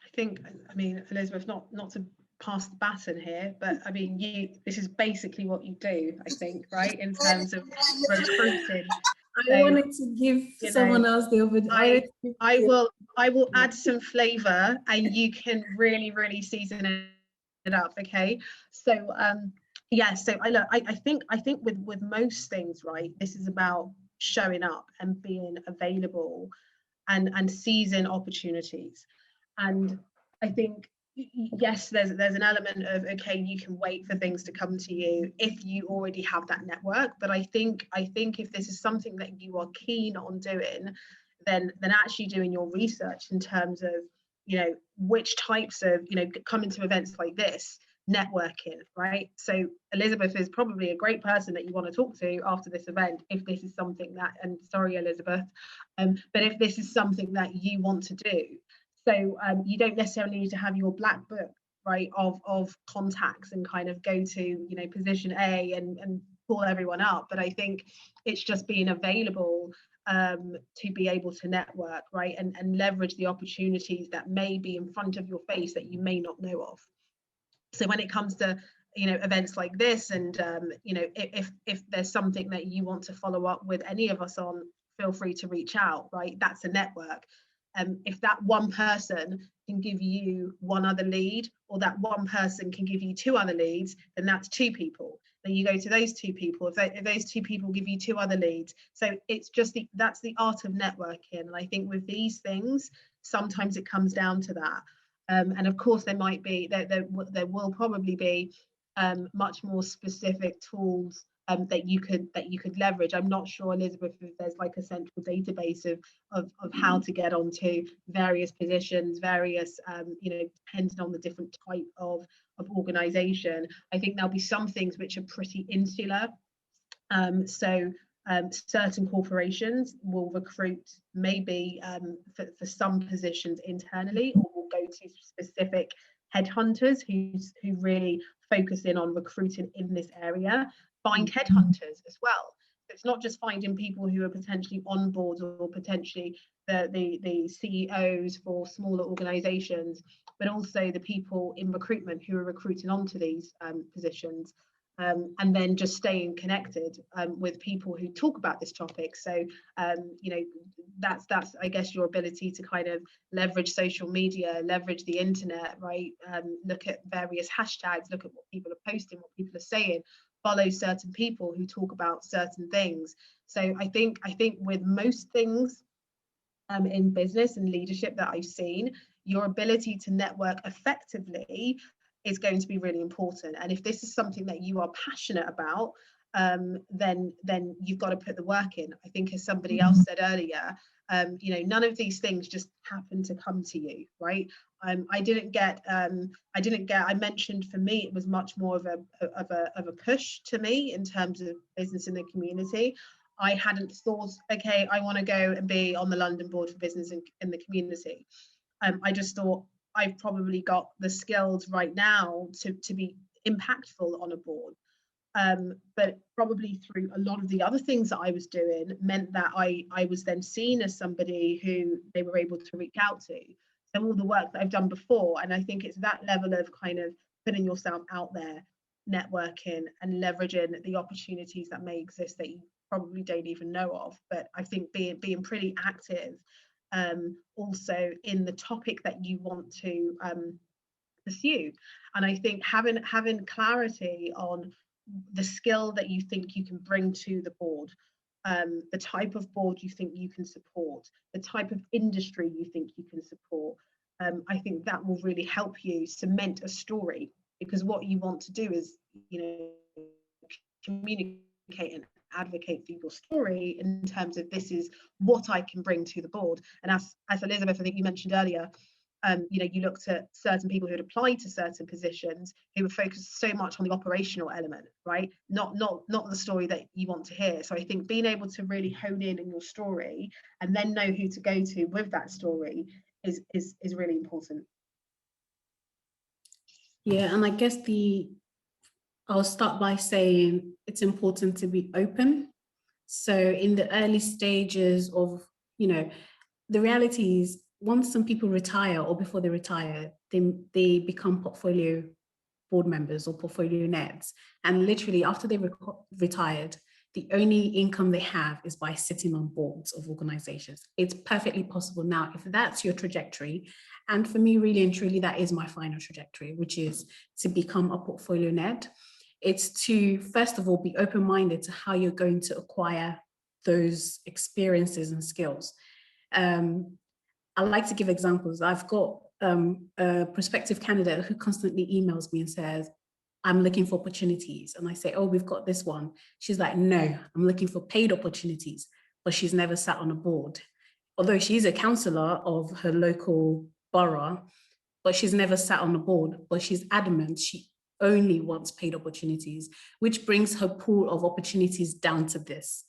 I think, I mean, Elizabeth, not to pass the baton here, but I mean, this is basically what you do, I think, right, in terms of recruiting. I wanted to give someone else the opportunity. I will add some flavor, and you can really season it up. Okay, so yeah, so I think with most things, right, this is about showing up and being available and seizing opportunities. And I think, yes, there's an element of, okay, you can wait for things to come to you if you already have that network. But I think if this is something that you are keen on doing, then actually doing your research in terms of, you know, which types of, you know, coming to events like this, networking, right? So Elizabeth is probably a great person that you want to talk to after this event, if this is something that, and sorry Elizabeth, but if this is something that you want to do. So you don't necessarily need to have your black book, right, of contacts and kind of go to, you know, position A and pull everyone up. But I think it's just being available to be able to network, right, and leverage the opportunities that may be in front of your face that you may not know of. So when it comes to, you know, events like this, and you know, if there's something that you want to follow up with any of us on, feel free to reach out, right? That's a network. If that one person can give you one other lead, or that one person can give you two other leads, then that's two people. Then you go to those two people. If those two people give you two other leads, so it's just that's the art of networking. And I think with these things, sometimes it comes down to that. And of course, there will probably be much more specific tools that you could leverage. I'm not sure, Elizabeth, if there's like a central database of how to get onto various positions, various you know, depending on the different type of organization. I think there'll be some things which are pretty insular. Certain corporations will recruit maybe for some positions internally, or will go to specific headhunters who really focus in on recruiting in this area. Find headhunters as well. It's not just finding people who are potentially on boards or potentially the CEOs for smaller organizations, but also the people in recruitment who are recruiting onto these positions. And then just staying connected with people who talk about this topic. So, you know, that's I guess your ability to kind of leverage social media, leverage the internet, right? Look at various hashtags, look at what people are posting, what people are saying, follow certain people who talk about certain things. So I think with most things in business and leadership that I've seen, your ability to network effectively is going to be really important. And if this is something that you are passionate about, then you've got to put the work in. I think, as somebody else said earlier, you know, none of these things just happen to come to you, right? I mentioned, for me, it was much more of a push to me in terms of business in the community. I hadn't thought, okay, I want to go and be on the London Board for Business in the community. I just thought, I've probably got the skills right now to be impactful on a board. But probably through a lot of the other things that I was doing meant that I was then seen as somebody who they were able to reach out to. So all the work that I've done before, and I think it's that level of kind of putting yourself out there, networking and leveraging the opportunities that may exist that you probably don't even know of. But I think being pretty active also in the topic that you want to pursue. And I think having clarity on the skill that you think you can bring to the board, the type of board you think you can support, the type of industry you think you can support, I think that will really help you cement a story, because what you want to do is, you know, communicate and advocate for your story in terms of, this is what I can bring to the board. And as Elizabeth, I think you mentioned earlier, you know, you looked at certain people who had applied to certain positions who were focused so much on the operational element, right? Not the story that you want to hear. So I think being able to really hone in on your story and then know who to go to with that story is really important. Yeah, and I guess I'll start by saying it's important to be open. So in the early stages of, you know, the reality is, once some people retire or before they retire, they become portfolio board members or portfolio neds. And literally after they retired, the only income they have is by sitting on boards of organizations. It's perfectly possible now, if that's your trajectory. And for me, really and truly, that is my final trajectory, which is to become a portfolio ned. It's to, first of all, be open-minded to how you're going to acquire those experiences and skills. I like to give examples. I've got a prospective candidate who constantly emails me and says, I'm looking for opportunities. And I say, oh, we've got this one. She's like, no, I'm looking for paid opportunities, but she's never sat on a board. Although she's a councillor of her local borough, but she's never sat on a board, but she's adamant she only wants paid opportunities, which brings her pool of opportunities down to this.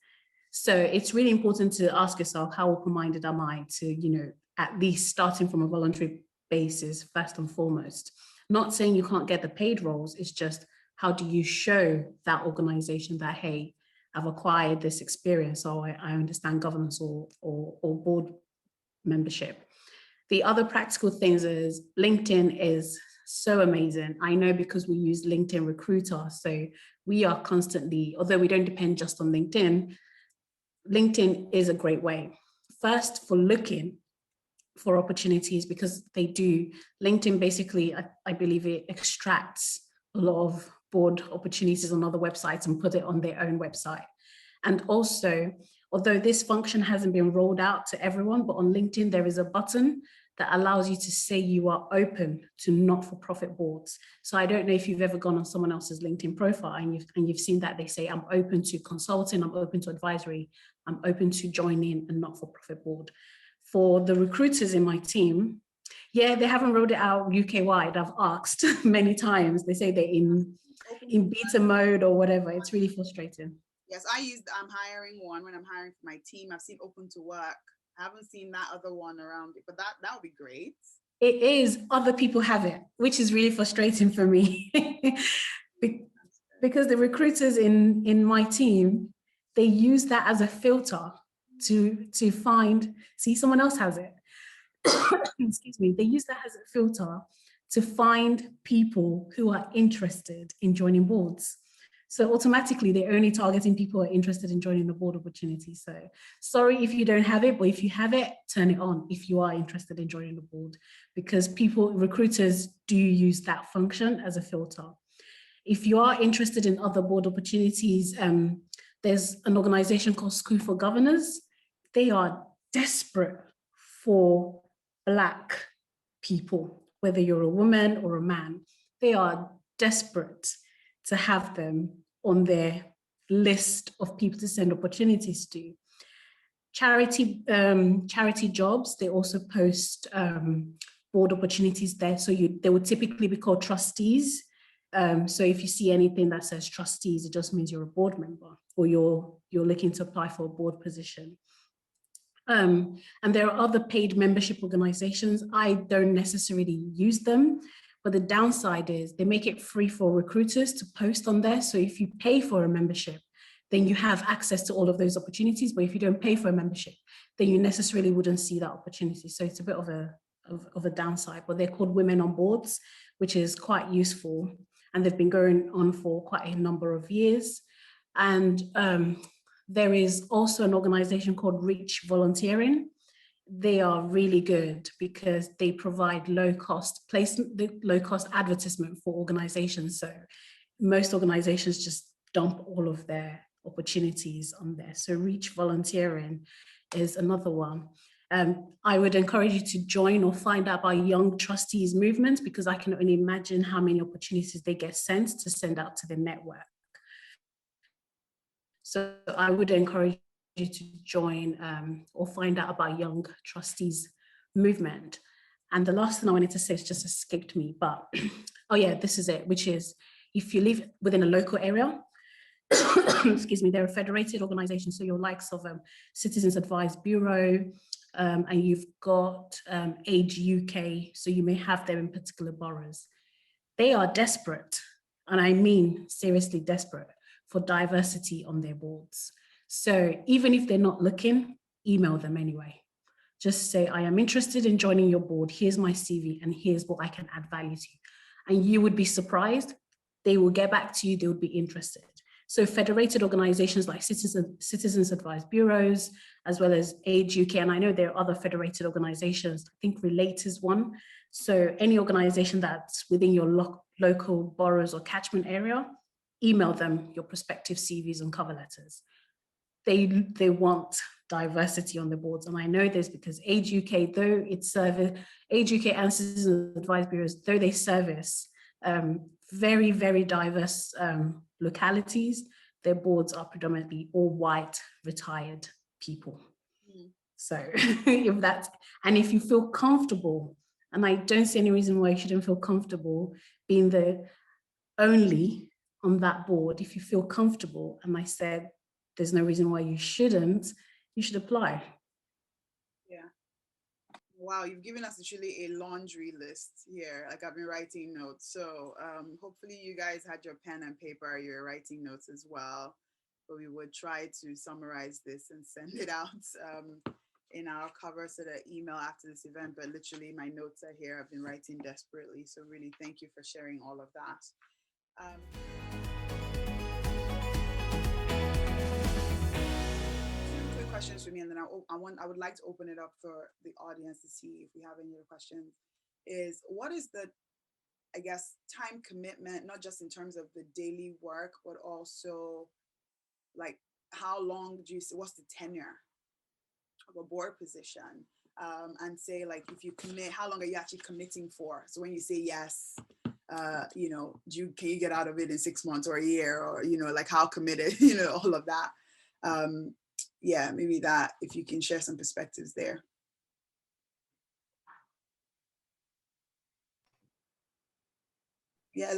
So it's really important to ask yourself, how open-minded am I to, you know, at least starting from a voluntary basis, first and foremost. Not saying you can't get the paid roles, it's just, how do you show that organization that, hey, I've acquired this experience, or I understand governance or board membership. The other practical things is, LinkedIn is so amazing. I know because we use LinkedIn Recruiter, so we are constantly, although we don't depend just on LinkedIn, LinkedIn is a great way. First, for looking for opportunities, because they do. LinkedIn basically, I believe it extracts a lot of board opportunities on other websites and put it on their own website. And also, although this function hasn't been rolled out to everyone, but on LinkedIn, there is a button that allows you to say you are open to not-for-profit boards. So I don't know if you've ever gone on someone else's LinkedIn profile and you've seen that they say, I'm open to consulting, I'm open to advisory, I'm open to joining a not-for-profit board. For the recruiters in my team, yeah, they haven't rolled it out UK-wide. I've asked many times. They say they're in beta mode or whatever. It's really frustrating. Yes, I use I'm hiring one when I'm hiring for my team. I've seen open to work. I haven't seen that other one around it, but that would be great. It is. Other people have it, which is really frustrating for me. Because the recruiters in my team, they use that as a filter to find, see, someone else has it. Excuse me. They use that as a filter to find people who are interested in joining boards. So automatically, they're only targeting people who are interested in joining the board opportunity. So sorry if you don't have it, but if you have it, turn it on if you are interested in joining the board, because recruiters do use that function as a filter. If you are interested in other board opportunities, there's an organization called School for Governors. They are desperate for Black people, whether you're a woman or a man. They are desperate to have them on their list of people to send opportunities to. Charity jobs, they also post board opportunities there. So they would typically be called trustees. So if you see anything that says trustees, it just means you're a board member or you're looking to apply for a board position. And there are other paid membership organizations. I don't necessarily use them, but the downside is they make it free for recruiters to post on there. So if you pay for a membership, then you have access to all of those opportunities. But if you don't pay for a membership, then you necessarily wouldn't see that opportunity. So it's a bit of a downside, but they're called Women on Boards, which is quite useful. And they've been going on for quite a number of years. And there is also an organization called Reach Volunteering. They are really good because they provide low-cost advertisement for organizations. So most organizations just dump all of their opportunities on there. So Reach Volunteering is another one. I would encourage you to join or find out about Young Trustees movement, because I can only imagine how many opportunities they get sent to send out to the network. So I would encourage you to join or find out about Young Trustees movement. And the last thing I wanted to say has just escaped me, but oh yeah, this is it, which is if you live within a local area, excuse me, they're a federated organization. So your likes of Citizens Advice Bureau, and you've got Age UK, so you may have them in particular boroughs. They are desperate, and I mean seriously desperate, for diversity on their boards. So even if they're not looking, email them anyway. Just say, I am interested in joining your board. Here's my CV and here's what I can add value to you. And you would be surprised. They will get back to you. They would be interested. So federated organizations like Citizens Advice Bureaus, as well as Age UK, and I know there are other federated organizations, I think Relate is one. So any organization that's within your local boroughs or catchment area, email them your prospective CVs and cover letters. They want diversity on the boards, and I know this because Age UK, though it's Age UK and Citizens Advice Bureaus, though they service very, very diverse localities, their boards are predominantly all white, retired people. So if you feel comfortable, and I don't see any reason why you shouldn't feel comfortable being the only on that board, if you feel comfortable, and I said there's no reason why you shouldn't, you should apply. Yeah. Wow, you've given us literally a laundry list here. Like I've been writing notes. So hopefully you guys had your pen and paper, you're writing notes as well. But we would try to summarize this and send it out in our cover so that email after this event. But literally my notes are here. I've been writing desperately. So really thank you for sharing all of that. Two quick questions for me, and then I would like to open it up for the audience to see if we have any other questions. Is what is the, I guess, time commitment, not just in terms of the daily work, but also like how long what's the tenure of a board position? And say like if you commit, how long are you actually committing for? So when you say yes, you know, can you get out of it in 6 months or a year, or, you know, like how committed, you know, all of that. Yeah, maybe that, if you can share some perspectives there. Yeah,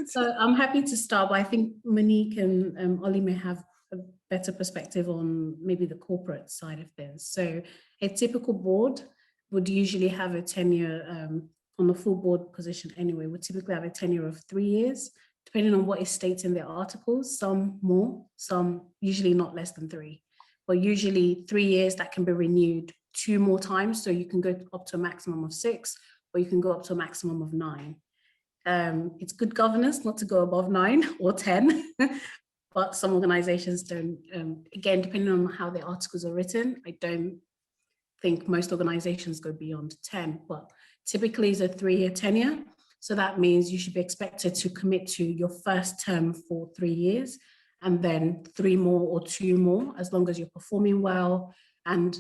so I'm happy to start, but I think Monique and Ollie may have a better perspective on maybe the corporate side of things. So a typical board would usually have a tenure on the full board position anyway, would typically have a tenure of 3 years, depending on what is stated in their articles, some more, some usually not less than 3, but usually 3 years that can be renewed 2 more times. So you can go up to a maximum of 6, or you can go up to a maximum of 9. It's good governance not to go above 9 or 10, but some organizations don't, again, depending on how the articles are written, I don't think most organizations go beyond 10, but typically it's a 3-year tenure. So that means you should be expected to commit to your first term for 3 years, and then 3 more or 2 more, as long as you're performing well. And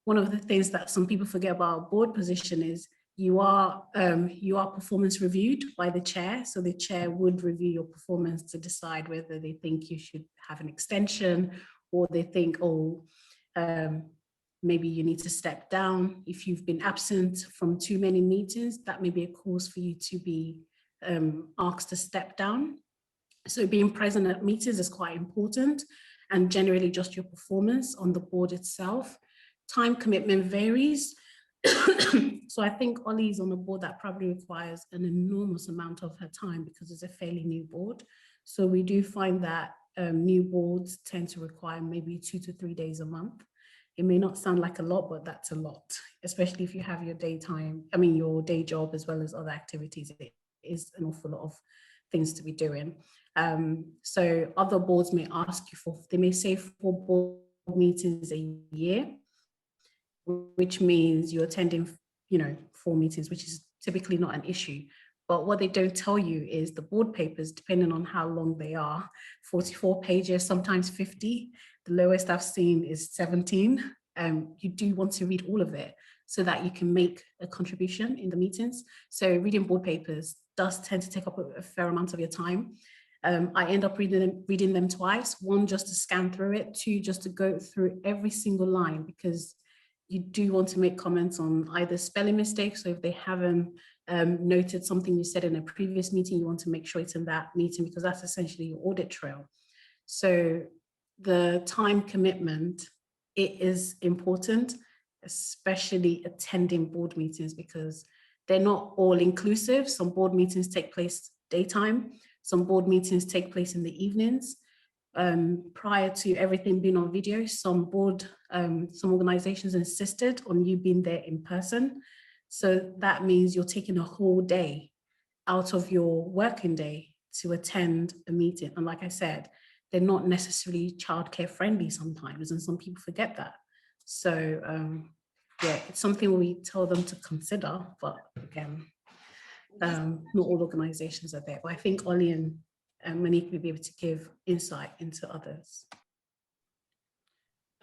one of the things that some people forget about a board position is you are performance reviewed by the chair. So the chair would review your performance to decide whether they think you should have an extension, or they think, oh, maybe you need to step down. If you've been absent from too many meetings, that may be a cause for you to be asked to step down. So being present at meetings is quite important, and generally just your performance on the board itself. Time commitment varies. So I think Ollie is on a board that probably requires an enormous amount of her time because it's a fairly new board. So we do find that new boards tend to require maybe 2 to 3 days a month. It may not sound like a lot, but that's a lot, especially if you have your your day job as well as other activities. It is an awful lot of things to be doing. So other boards may ask you they may say 4 board meetings a year, which means you're attending, 4 meetings, which is typically not an issue. But what they don't tell you is the board papers, depending on how long they are, 44 pages, sometimes 50. The lowest I've seen is 17. You do want to read all of it so that you can make a contribution in the meetings. So reading board papers does tend to take up a fair amount of your time. I end up reading them twice, 1, just to scan through it, 2, just to go through every single line, because you do want to make comments on either spelling mistakes. So if they haven't noted something you said in a previous meeting, you want to make sure it's in that meeting, because that's essentially your audit trail. So the time commitment, it is important, especially attending board meetings, because they're not all inclusive. Some board meetings take place daytime. Some board meetings take place in the evenings. Prior to everything being on video, some organizations insisted on you being there in person. So that means you're taking a whole day out of your working day to attend a meeting. And like I said, they're not necessarily childcare friendly sometimes, and some people forget that. So yeah, it's something we tell them to consider, but again, not all organizations are there. But I think Ollie and Monique will be able to give insight into others.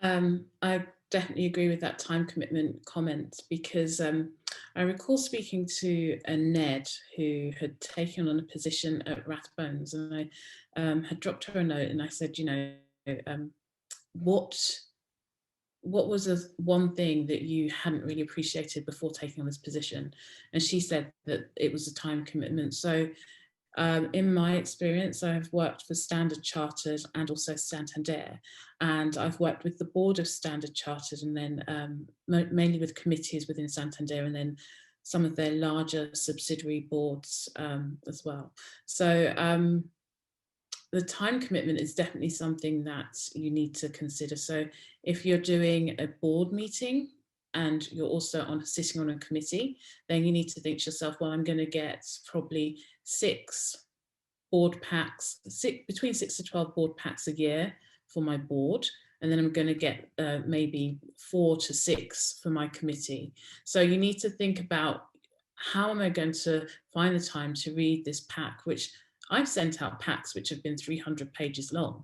I definitely agree with that time commitment comment, because I recall speaking to a Ned who had taken on a position at Rathbones, and I had dropped her a note and I said, what was the one thing that you hadn't really appreciated before taking on this position? And she said that it was a time commitment. So in my experience, I've worked for Standard Chartered and also Santander, and I've worked with the board of Standard Chartered, and then mainly with committees within Santander, and then some of their larger subsidiary boards as well. So the time commitment is definitely something that you need to consider. So if you're doing a board meeting and you're also sitting on a committee, then you need to think to yourself, well, I'm going to get probably 6 board packs, between 6 to 12 board packs a year for my board. And then I'm going to get maybe 4 to 6 for my committee. So you need to think about, how am I going to find the time to read this pack, which I've sent out packs which have been 300 pages long.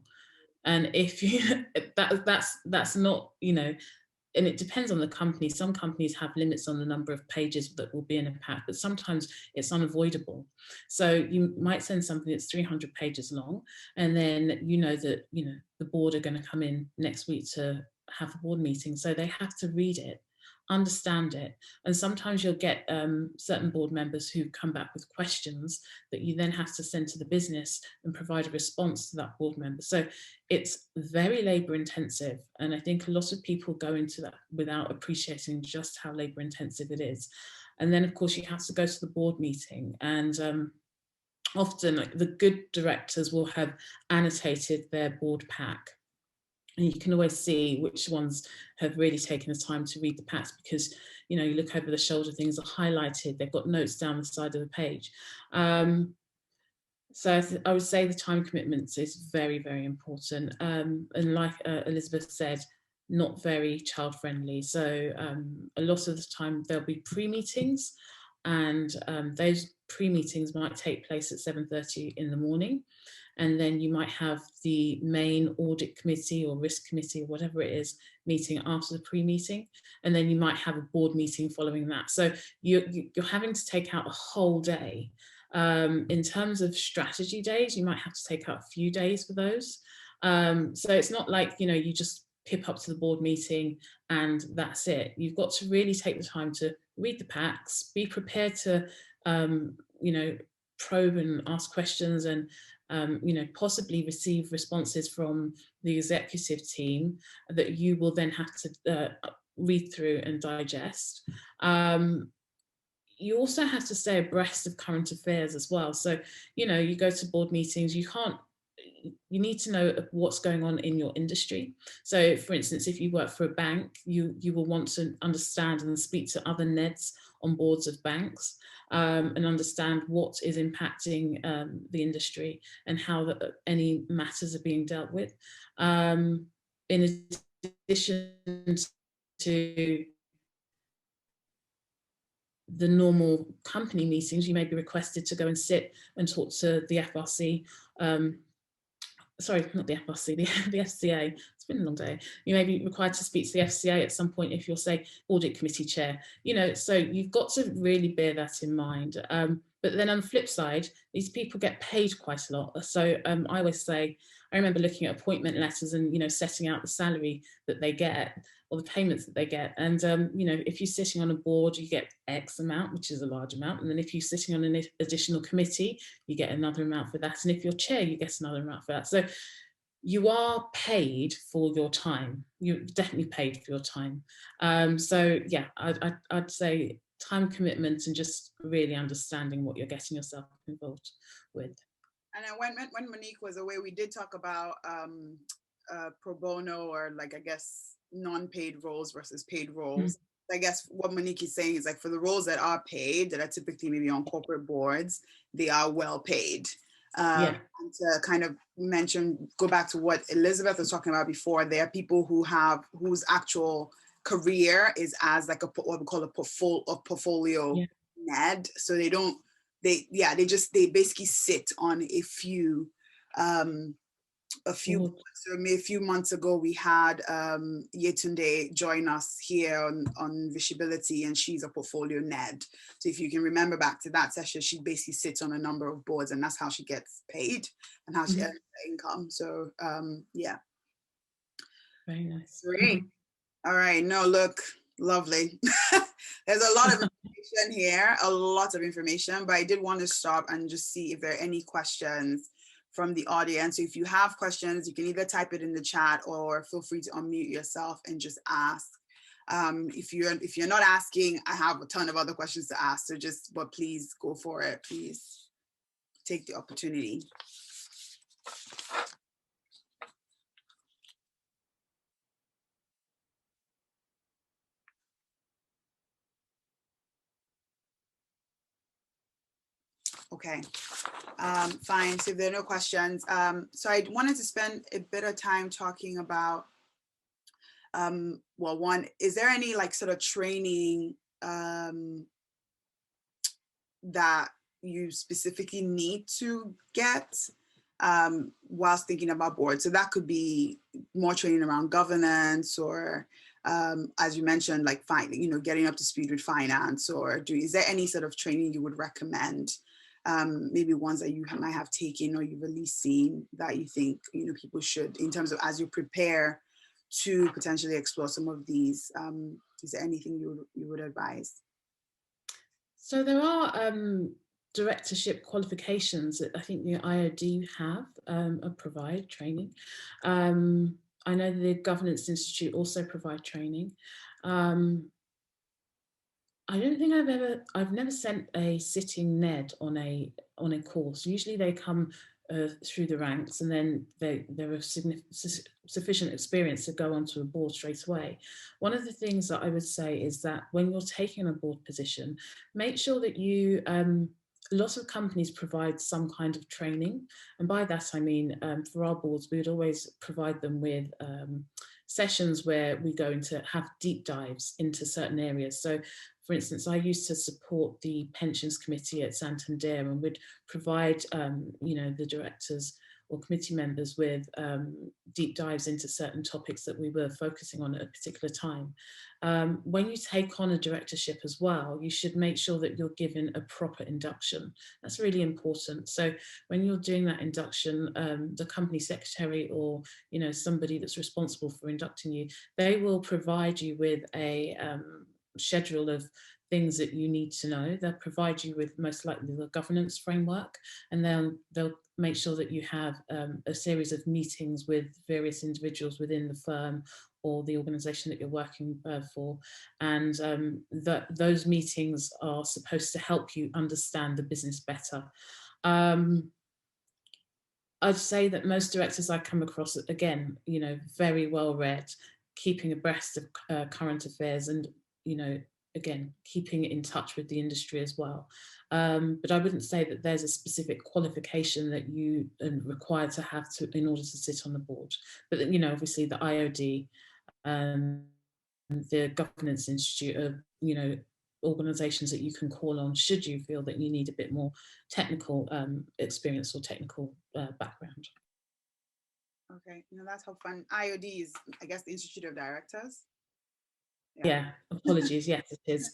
And if you, that's not, and it depends on the company. Some companies have limits on the number of pages that will be in a pack, but sometimes it's unavoidable. So you might send something that's 300 pages long, and then that the board are going to come in next week to have a board meeting, so they have to read it, understand it, and sometimes you'll get certain board members who come back with questions that you then have to send to the business and provide a response to that board member. So it's very labor intensive, and I think a lot of people go into that without appreciating just how labor intensive it is. And then of course you have to go to the board meeting, and often the good directors will have annotated their board pack. And you can always see which ones have really taken the time to read the packs, because you look over the shoulder, things are highlighted, they've got notes down the side of the page. So I would say the time commitments is very, very important. And like Elizabeth said, not very child friendly. So a lot of the time there'll be pre-meetings, and those pre-meetings might take place at 7:30 in the morning. and then you might have the main audit committee or risk committee or whatever it is meeting after the pre-meeting, and then you might have a board meeting following that. So you're having to take out a whole day. In terms of strategy days, you might have to take out a few days for those. So it's not like, you know, you just pip up to the board meeting and that's it. You've got to really take the time to read the packs, be prepared to, you know, probe and ask questions, and you know, possibly receive responses from the executive team that you will then have to read through and digest. You also have to stay abreast of current affairs as well. So, you know, you go to board meetings, you need to know what's going on in your industry. So for instance, if you work for a bank, you will want to understand and speak to other NEDs on boards of banks, and understand what is impacting the industry and how any matters are being dealt with. In addition to the normal company meetings, you may be requested to go and sit and talk to the FRC, sorry, not the FRC, the FCA. It's been a long day. You may be required to speak to the FCA at some point if you're, say, audit committee chair. You know, so you've got to really bear that in mind. But then on the flip side, these people get paid quite a lot. So I always say, I remember looking at appointment letters and, you know, setting out the salary that they get or the payments that they get. And, you know, if you're sitting on a board, you get X amount, which is a large amount. And then if you're sitting on an additional committee, you get another amount for that. And if you're chair, you get another amount for that. So you are paid for your time. You're definitely paid for your time. So yeah, I'd say time commitment and just really understanding what you're getting yourself involved with. And when Monique was away, we did talk about pro bono, or like, I guess, non-paid roles versus paid roles. Mm-hmm. I guess what Monique is saying is, like, for the roles that are paid, that are typically maybe on corporate boards, they are well paid. Yeah. And to kind of go back to what Elizabeth was talking about before, there are people whose actual career is as like what we call a portfolio NED. So they basically sit on a few months ago, we had Yetunde join us here on viSHEbility, and she's a portfolio NED. So if you can remember back to that session, she basically sits on a number of boards, and that's how she gets paid and how she earns her income. So yeah. Very nice. Great. All right. No, look, lovely. There's a lot of information here, a lot of information, but I did want to stop and just see if there are any questions from the audience. So if you have questions, you can either type it in the chat or feel free to unmute yourself and just ask. If you're not asking, I have a ton of other questions to ask. So but please go for it. Please take the opportunity. Okay, fine. So if there are no questions, so I wanted to spend a bit of time talking about, well, one, is there any like sort of training that you specifically need to get whilst thinking about boards? So that could be more training around governance, or as you mentioned, like getting up to speed with finance, or is there any sort of training you would recommend? Maybe ones that you might have taken or you've at least seen that you think people should, in terms of as you prepare to potentially explore some of these. Is there anything you would advise? So there are directorship qualifications that I think the IOD have provide training. I know the Governance Institute also provide training. I don't think I've never sent a sitting NED on a course. Usually they come through the ranks, and then there are sufficient experience to go onto a board straight away. One of the things that I would say is that when you're taking a board position, make sure that you, lots of companies provide some kind of training. And by that, I mean, for our boards, we would always provide them with sessions where we go into have deep dives into certain areas. So for instance, I used to support the pensions committee at Santander, and would provide, the directors or committee members with deep dives into certain topics that we were focusing on at a particular time. When you take on a directorship as well, you should make sure that you're given a proper induction. That's really important. So when you're doing that induction, the company secretary or somebody that's responsible for inducting you, they will provide you with a schedule of things that you need to know. They'll provide you with most likely the governance framework, and then they'll make sure that you have a series of meetings with various individuals within the firm or the organisation that you're working for, and those meetings are supposed to help you understand the business better. I'd say that most directors I come across, again, very well read, keeping abreast of current affairs, and again, keeping in touch with the industry as well. But I wouldn't say that there's a specific qualification that you are required to have in order to sit on the board. But obviously the IOD, the Governance Institute of organisations that you can call on should you feel that you need a bit more technical experience or technical background. Okay, that's helpful. IOD is, I guess, the Institute of Directors. Yeah, apologies. Yes, it is.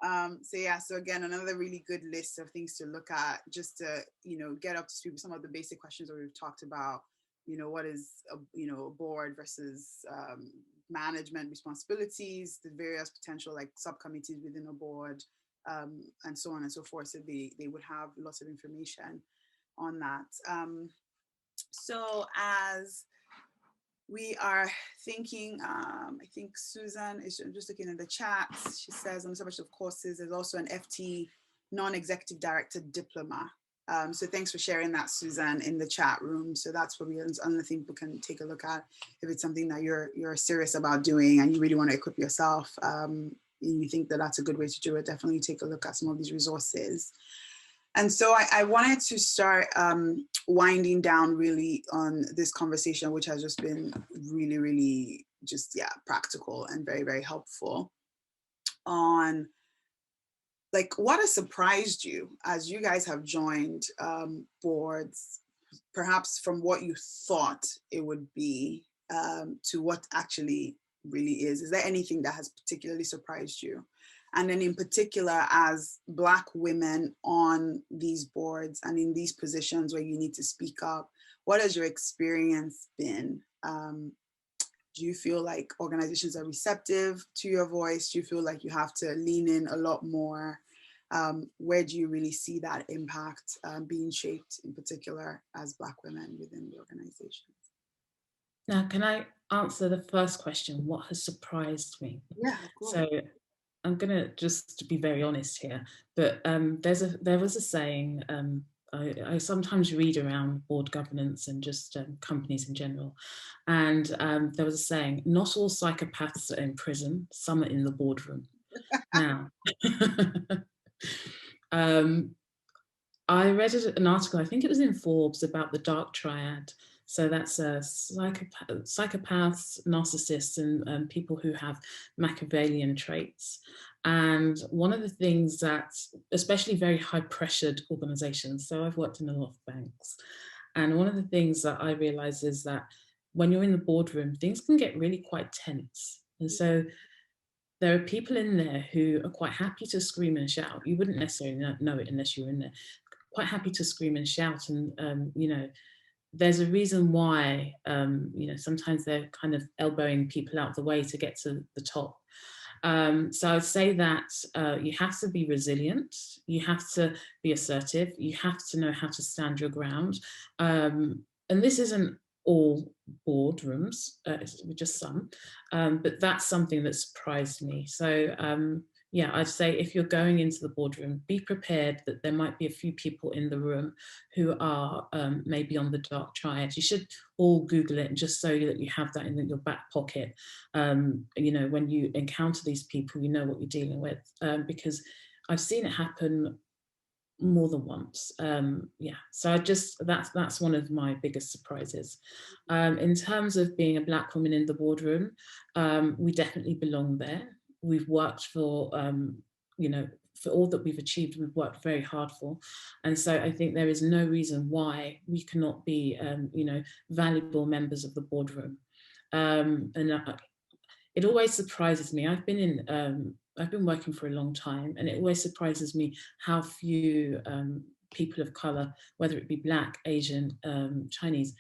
So again, another really good list of things to look at, just to get up to speed with some of the basic questions that we've talked about. What is a board versus management responsibilities, the various potential subcommittees within a board, and so on and so forth. So they would have lots of information on that. So as we are thinking, I think Susan is just looking at the chat. She says on the subject of courses, there's also an FT non-executive director diploma. So thanks for sharing that, Susan, in the chat room. So that's probably another thing we can take a look at if it's something that you're serious about doing and you really want to equip yourself. And you think that that's a good way to do it. Definitely take a look at some of these resources. And so I wanted to start winding down really on this conversation, which has just been really, really just, practical and very, very helpful, on what has surprised you as you guys have joined boards, perhaps from what you thought it would be to what actually really is. Is there anything that has particularly surprised you? And then in particular, as Black women on these boards and in these positions where you need to speak up, what has your experience been? Do you feel like organizations are receptive to your voice? Do you feel like you have to lean in a lot more? Where do you really see that impact being shaped, in particular, as Black women within the organizations? Now, can I answer the first question? What has surprised me? Yeah, of course. So I'm going to just be very honest here, but there was a saying, I sometimes read around board governance and just companies in general, and there was a saying, not all psychopaths are in prison, some are in the boardroom. Now, I read an article, I think it was in Forbes, about the dark triad. So that's psychopaths, narcissists, and people who have Machiavellian traits. And one of the things that, especially very high pressured organizations, so I've worked in a lot of banks, and one of the things that I realize is that when you're in the boardroom, things can get really quite tense. And so there are people in there who are quite happy to scream and shout. You wouldn't necessarily know it unless you were in there. Quite happy to scream and shout, and there's a reason why sometimes they're kind of elbowing people out of the way to get to the top. So I'd say that you have to be resilient, you have to be assertive, you have to know how to stand your ground. And this isn't all boardrooms, just some, but that's something that surprised me. So yeah, I'd say if you're going into the boardroom, be prepared that there might be a few people in the room who are maybe on the dark triad. You should all Google it, just so that you have that in your back pocket. When you encounter these people, you know what you're dealing with, because I've seen it happen more than once. Yeah, so that's one of my biggest surprises. In terms of being a Black woman in the boardroom, we definitely belong there. We've worked for for all that we've achieved, we've worked very hard for. And so I think there is no reason why we cannot be, valuable members of the boardroom. It always surprises me. I've been working for a long time, and it always surprises me how few people of colour, whether it be Black, Asian, Chinese,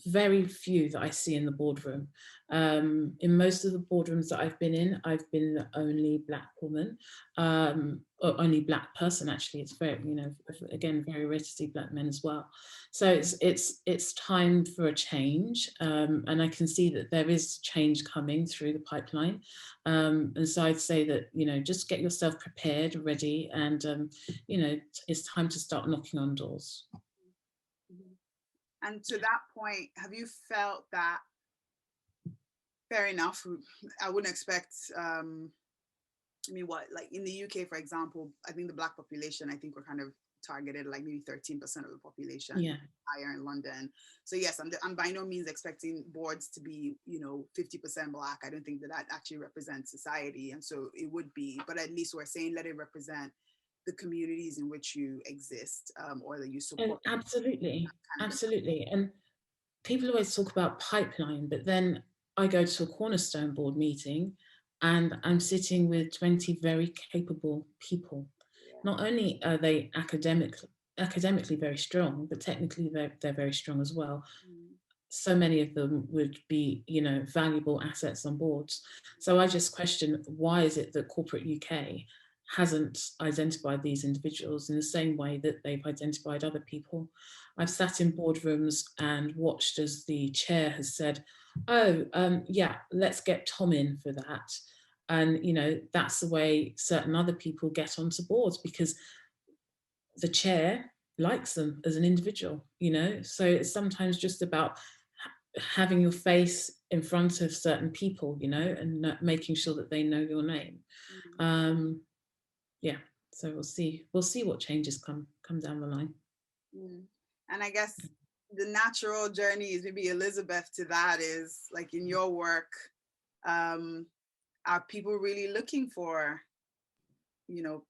very few that I see in the boardroom. In most of the boardrooms that I've been the only Black woman, or only Black person. Actually, it's very, again, very rare to see Black men as well. So it's time for a change, and I can see that there is change coming through the pipeline. And so I'd say that just get yourself prepared, ready, and it's time to start knocking on doors. And to that point, have you felt that, fair enough, I wouldn't expect, like in the UK, for example, I think the Black population, I think we're kind of targeted like maybe 13% of the population, higher in London. So yes, I'm by no means expecting boards to be, 50% Black. I don't think that actually represents society. And so it would be, but at least we're saying let it represent the communities in which you exist, or that you support. And absolutely. And people always talk about pipeline, but then I go to a Cornerstone board meeting and I'm sitting with 20 very capable people. Not only are they academically very strong, but technically they're very strong as well. So many of them would be, valuable assets on boards. So I just question, why is it that corporate UK hasn't identified these individuals in the same way that they've identified other people? I've sat in boardrooms and watched as the chair has said, let's get Tom in for that. And, that's the way certain other people get onto boards, because the chair likes them as an individual, So it's sometimes just about having your face in front of certain people, and making sure that they know your name. So we'll see what changes come down the line. And I guess the natural journey is maybe, Elizabeth, to that is like in your work, are people really looking for,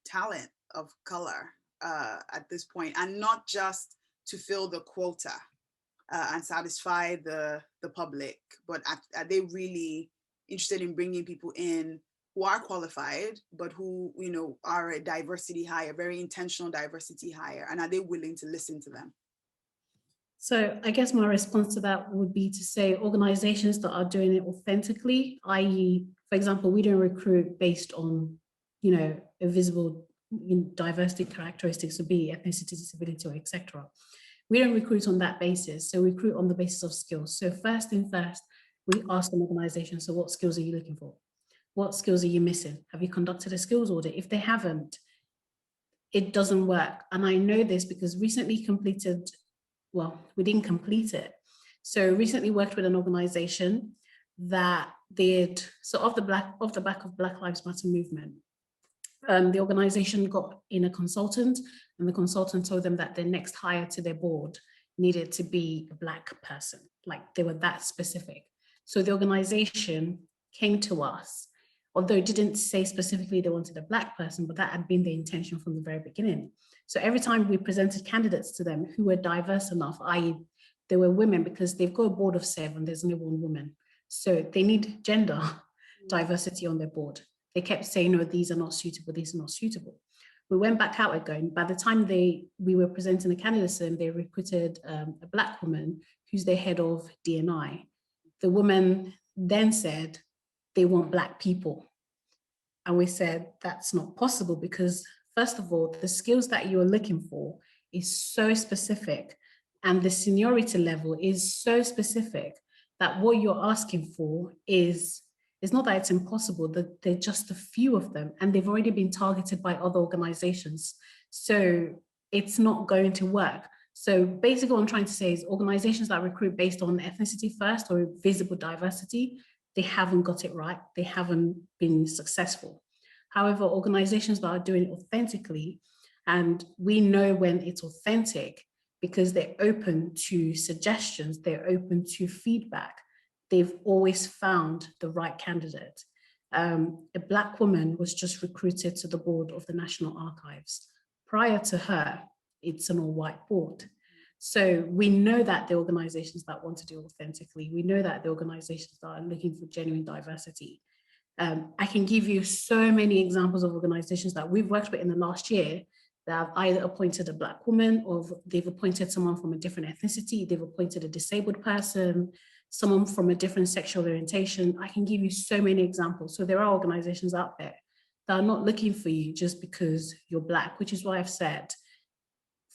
talent of color at this point, and not just to fill the quota and satisfy the public, but are they really interested in bringing people in who are qualified, but who, are a diversity hire, very intentional diversity hire, and are they willing to listen to them? So I guess my response to that would be to say organizations that are doing it authentically, i.e., for example, we don't recruit based on, a visible diversity characteristics, would be ethnicity, disability, or etc. We don't recruit on that basis. So we recruit on the basis of skills. So first thing first, we ask an organization, so what skills are you looking for? What skills are you missing? Have you conducted a skills audit? If they haven't, it doesn't work. And I know this because recently completed, well, we didn't complete it. So recently worked with an organization that did, so off the back of Black Lives Matter movement, the organization got in a consultant, and the consultant told them that their next hire to their board needed to be a Black person. Like, they were that specific. So the organization came to us, although it didn't say specifically they wanted a Black person, but that had been the intention from the very beginning. So every time we presented candidates to them who were diverse enough, i.e. they were women, because they've got a board of 7, there's only one woman. So they need gender diversity on their board. They kept saying, no, these are not suitable, these are not suitable. We went back out again. By the time we were presenting the candidates, and they recruited a Black woman who's the head of D&I. The woman then said, they want Black people. And we said, that's not possible, because first of all, the skills that you're looking for is so specific, and the seniority level is so specific that what you're asking for is, it's not that it's impossible, that there are just a few of them, and they've already been targeted by other organizations. So it's not going to work. So basically what I'm trying to say is organizations that recruit based on ethnicity first or visible diversity, they haven't got it right. They haven't been successful. However, organizations that are doing it authentically, and we know when it's authentic because they're open to suggestions, they're open to feedback, they've always found the right candidate. a Black woman was just recruited to the board of the National Archives. Prior to her, it's an all-white board. So we know that the organizations that want to do authentically, we know that the organizations that are looking for genuine diversity. I can give you so many examples of organizations that we've worked with in the last year that have either appointed a Black woman, or they've appointed someone from a different ethnicity, they've appointed a disabled person, someone from a different sexual orientation. I can give you so many examples. So there are organizations out there that are not looking for you just because you're Black, which is why I've said,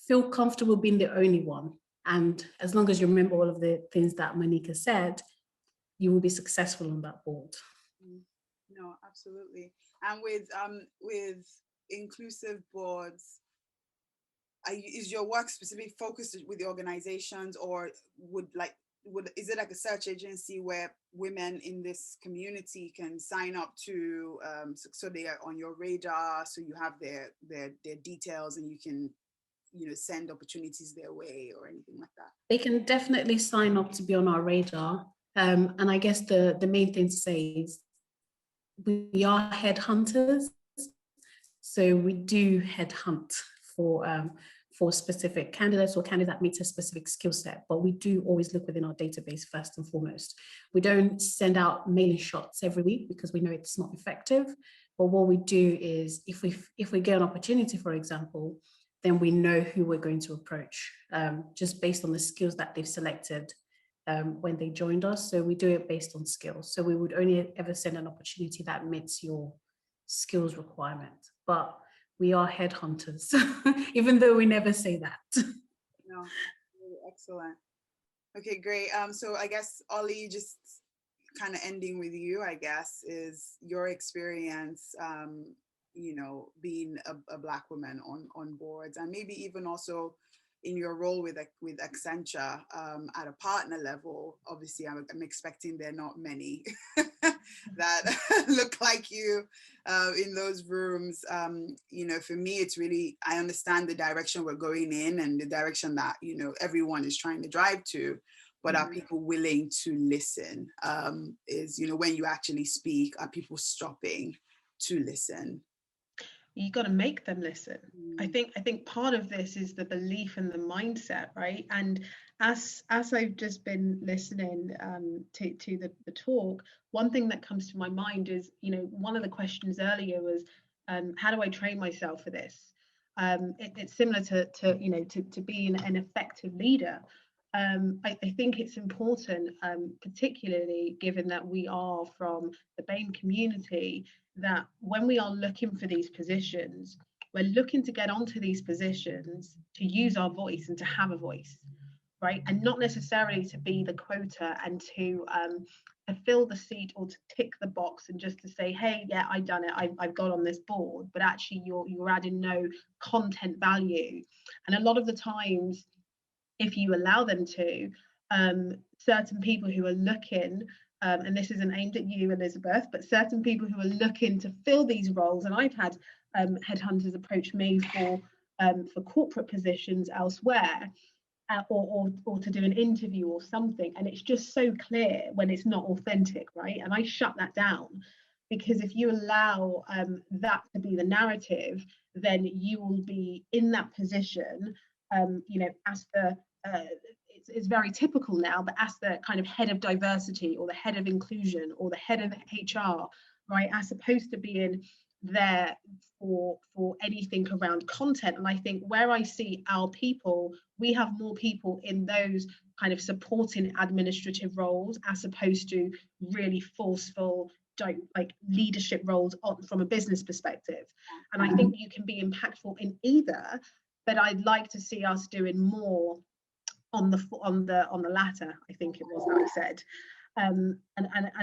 feel comfortable being the only one. And as long as you remember all of the things that Monique has said, you will be successful on that board. No, absolutely. And with inclusive boards, is your work specifically focused with the organizations, or is it like a search agency where women in this community can sign up to, so they are on your radar, so you have their details and you can, send opportunities their way or anything like that? They can definitely sign up to be on our radar. And I guess the main thing to say is we are headhunters. So we do headhunt for specific candidates or candidates that meet a specific skill set, but we do always look within our database first and foremost. We don't send out mailing shots every week because we know it's not effective. But what we do is if we get an opportunity, for example, then we know who we're going to approach just based on the skills that they've selected when they joined us. So we do it based on skills. So we would only ever send an opportunity that meets your skills requirement. But we are headhunters, even though we never say that. No, really excellent. Okay, great. So I guess, Ollie, just kind of ending with you, I guess, is your experience, being a Black woman on boards, and maybe even also in your role with Accenture at a partner level. Obviously, I'm expecting there are not many that look like you in those rooms. For me, it's really, I understand the direction we're going in and the direction that, everyone is trying to drive to, but are people willing to listen? When you actually speak, are people stopping to listen? You got to make them listen. I think part of this is the belief and the mindset, right? And as I've just been listening to the talk, one thing that comes to my mind is, one of the questions earlier was, how do I train myself for this? It's similar to being an effective leader. I think it's important, particularly given that we are from the BAME community, that when we are looking for these positions, we're looking to get onto these positions to use our voice and to have a voice, right? And not necessarily to be the quota and to fill the seat or to tick the box and just to say, hey, yeah, I've done it, I've got on this board, but actually you're adding no content value. And a lot of the times, if you allow them to, certain people who are looking, and this isn't aimed at you, Elizabeth, but certain people who are looking to fill these roles, and I've had headhunters approach me for corporate positions elsewhere, or to do an interview or something, and it's just so clear when it's not authentic, right? And I shut that down, because if you allow that to be the narrative, then you will be in that position, as the it's very typical now, but as the kind of head of diversity or the head of inclusion or the head of HR, right, as opposed to being there for anything around content. And I think where I see our people, we have more people in those kind of supporting administrative roles as opposed to really forceful leadership roles from a business perspective. And I think you can be impactful in either, but I'd like to see us doing more on the latter, I think it was that I said. And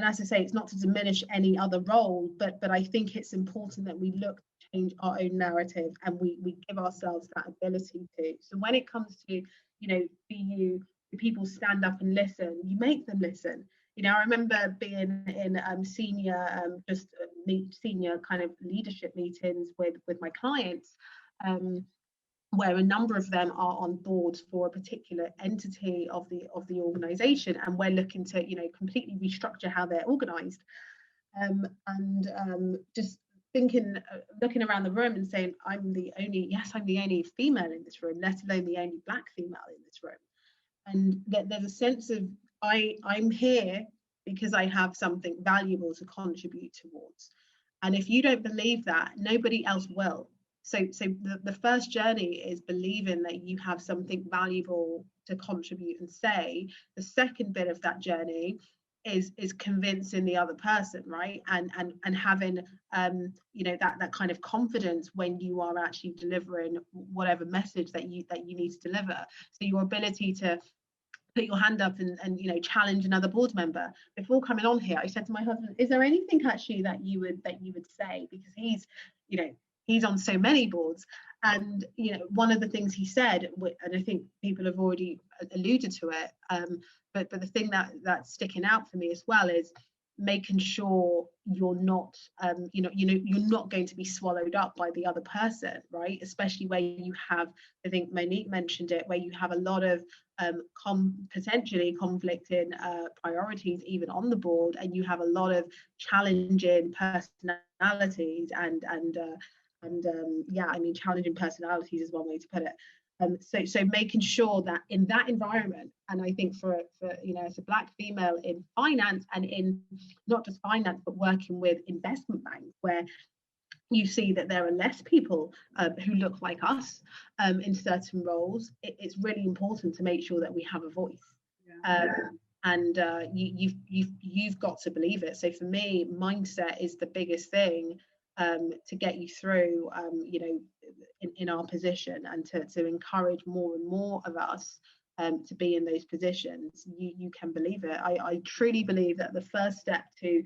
as I say, it's not to diminish any other role, but I think it's important that we look to change our own narrative and we give ourselves that ability to. So when it comes to, do people stand up and listen, you make them listen. I remember being in senior kind of leadership meetings with my clients, where a number of them are on board for a particular entity of the organization, and we're looking to completely restructure how they're organized. Just thinking, looking around the room and saying, I'm the only female in this room, let alone the only Black female in this room. And that there's a sense of I'm here because I have something valuable to contribute towards. And if you don't believe that, nobody else will. So the first journey is believing that you have something valuable to contribute and say. The second bit of that journey is convincing the other person, right? And having you know, that kind of confidence when you are actually delivering whatever message that you need to deliver. So your ability to put your hand up and you know, challenge another board member. Before coming on here, I said to my husband, is there anything actually that you would say, because he's, you know, he's on so many boards. And you know, one of the things he said, and I think people have already alluded to it, but the thing that's sticking out for me as well is making sure you're not you're not going to be swallowed up by the other person, right? Especially where you have, I think Monique mentioned it, where you have a lot of potentially conflicting priorities even on the board, and you have a lot of challenging personalities and yeah, I mean, challenging personalities is one way to put it. So making sure that in that environment, and I think for you know, as a Black female in finance, and in not just finance but working with investment banks, where you see that there are less people who look like us in certain roles, it's really important to make sure that we have a voice. And you've got to believe it. So for me, mindset is the biggest thing to get you through, you know, in our position, and to encourage more and more of us to be in those positions. You can believe it. I truly believe that the first step to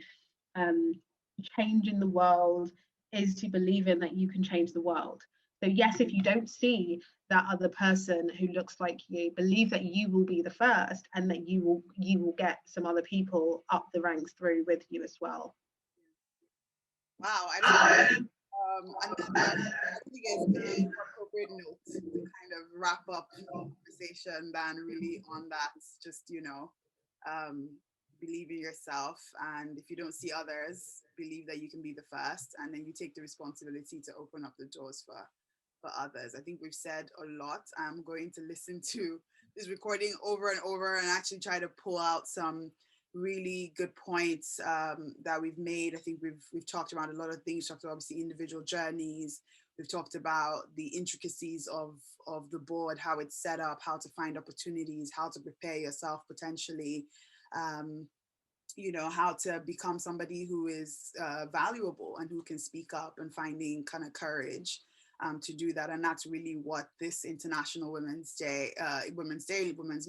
changing the world is to believe in that you can change the world. So yes, if you don't see that other person who looks like you, believe that you will be the first, and that you will get some other people up the ranks through with you as well. Wow, I don't know. I think it's an appropriate note to kind of wrap up the conversation than really on that. Just, you know, believe in yourself, and if you don't see others, believe that you can be the first, and then you take the responsibility to open up the doors for others. I think we've said a lot. I'm going to listen to this recording over and over and actually try to pull out some really good points that we've made. I think we've talked about a lot of things, talked about obviously individual journeys. We've talked about the intricacies of the board, how it's set up, how to find opportunities, how to prepare yourself potentially, you know, how to become somebody who is valuable and who can speak up, and finding kind of courage to do that. And that's really what this International Women's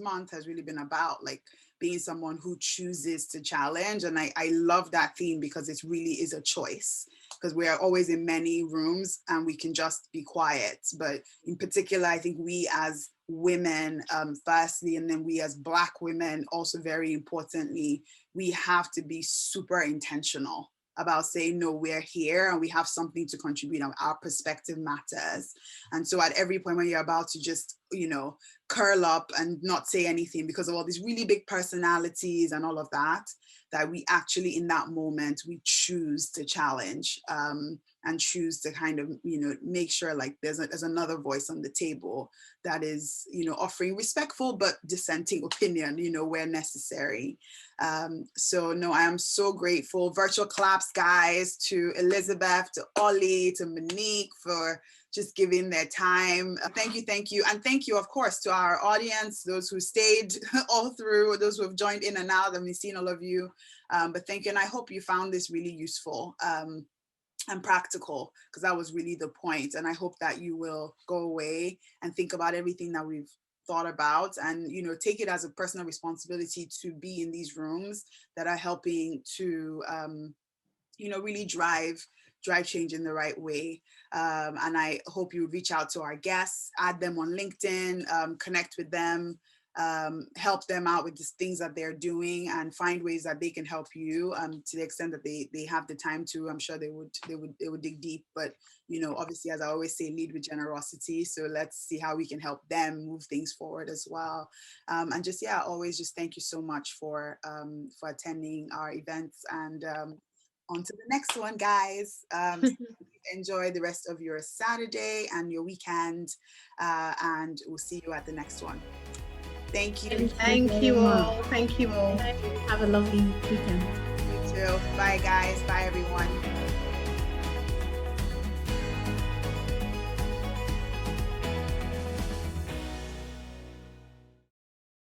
Month has really been about, like being someone who chooses to challenge. And I love that theme, because it really is a choice, because we are always in many rooms and we can just be quiet. But in particular, I think we as women, firstly, and then we as Black women also, very importantly, we have to be super intentional about saying, no, we're here and we have something to contribute, and our perspective matters. And so at every point when you're about to just, you know, curl up and not say anything because of all these really big personalities and all of that, that we actually in that moment, we choose to challenge and choose to kind of, you know, make sure like there's another voice on the table that is, you know, offering respectful but dissenting opinion, you know, where necessary. So no, I am so grateful. Virtual claps, guys, to Elizabeth, to Ollie, to Monique for just giving their time. Thank you. And thank you, of course, to our audience, those who stayed all through, those who have joined in and out, and we've seen all of you. But thank you. And I hope you found this really useful and practical, because that was really the point. And I hope that you will go away and think about everything that we've thought about, and, you know, take it as a personal responsibility to be in these rooms that are helping to, you know, really drive change in the right way. And I hope you reach out to our guests, add them on LinkedIn, connect with them, help them out with the things that they're doing, and find ways that they can help you to the extent that they have the time to. I'm sure they would dig deep, but, you know, obviously, as I always say, lead with generosity. So let's see how we can help them move things forward as well. And just, yeah, always just thank you so much for attending our events, and on to the next one, guys. Enjoy the rest of your Saturday and your weekend, and we'll see you at the next one. Thank you. Thank you all. Thank you all. Have a lovely weekend. You too. Bye, guys. Bye, everyone.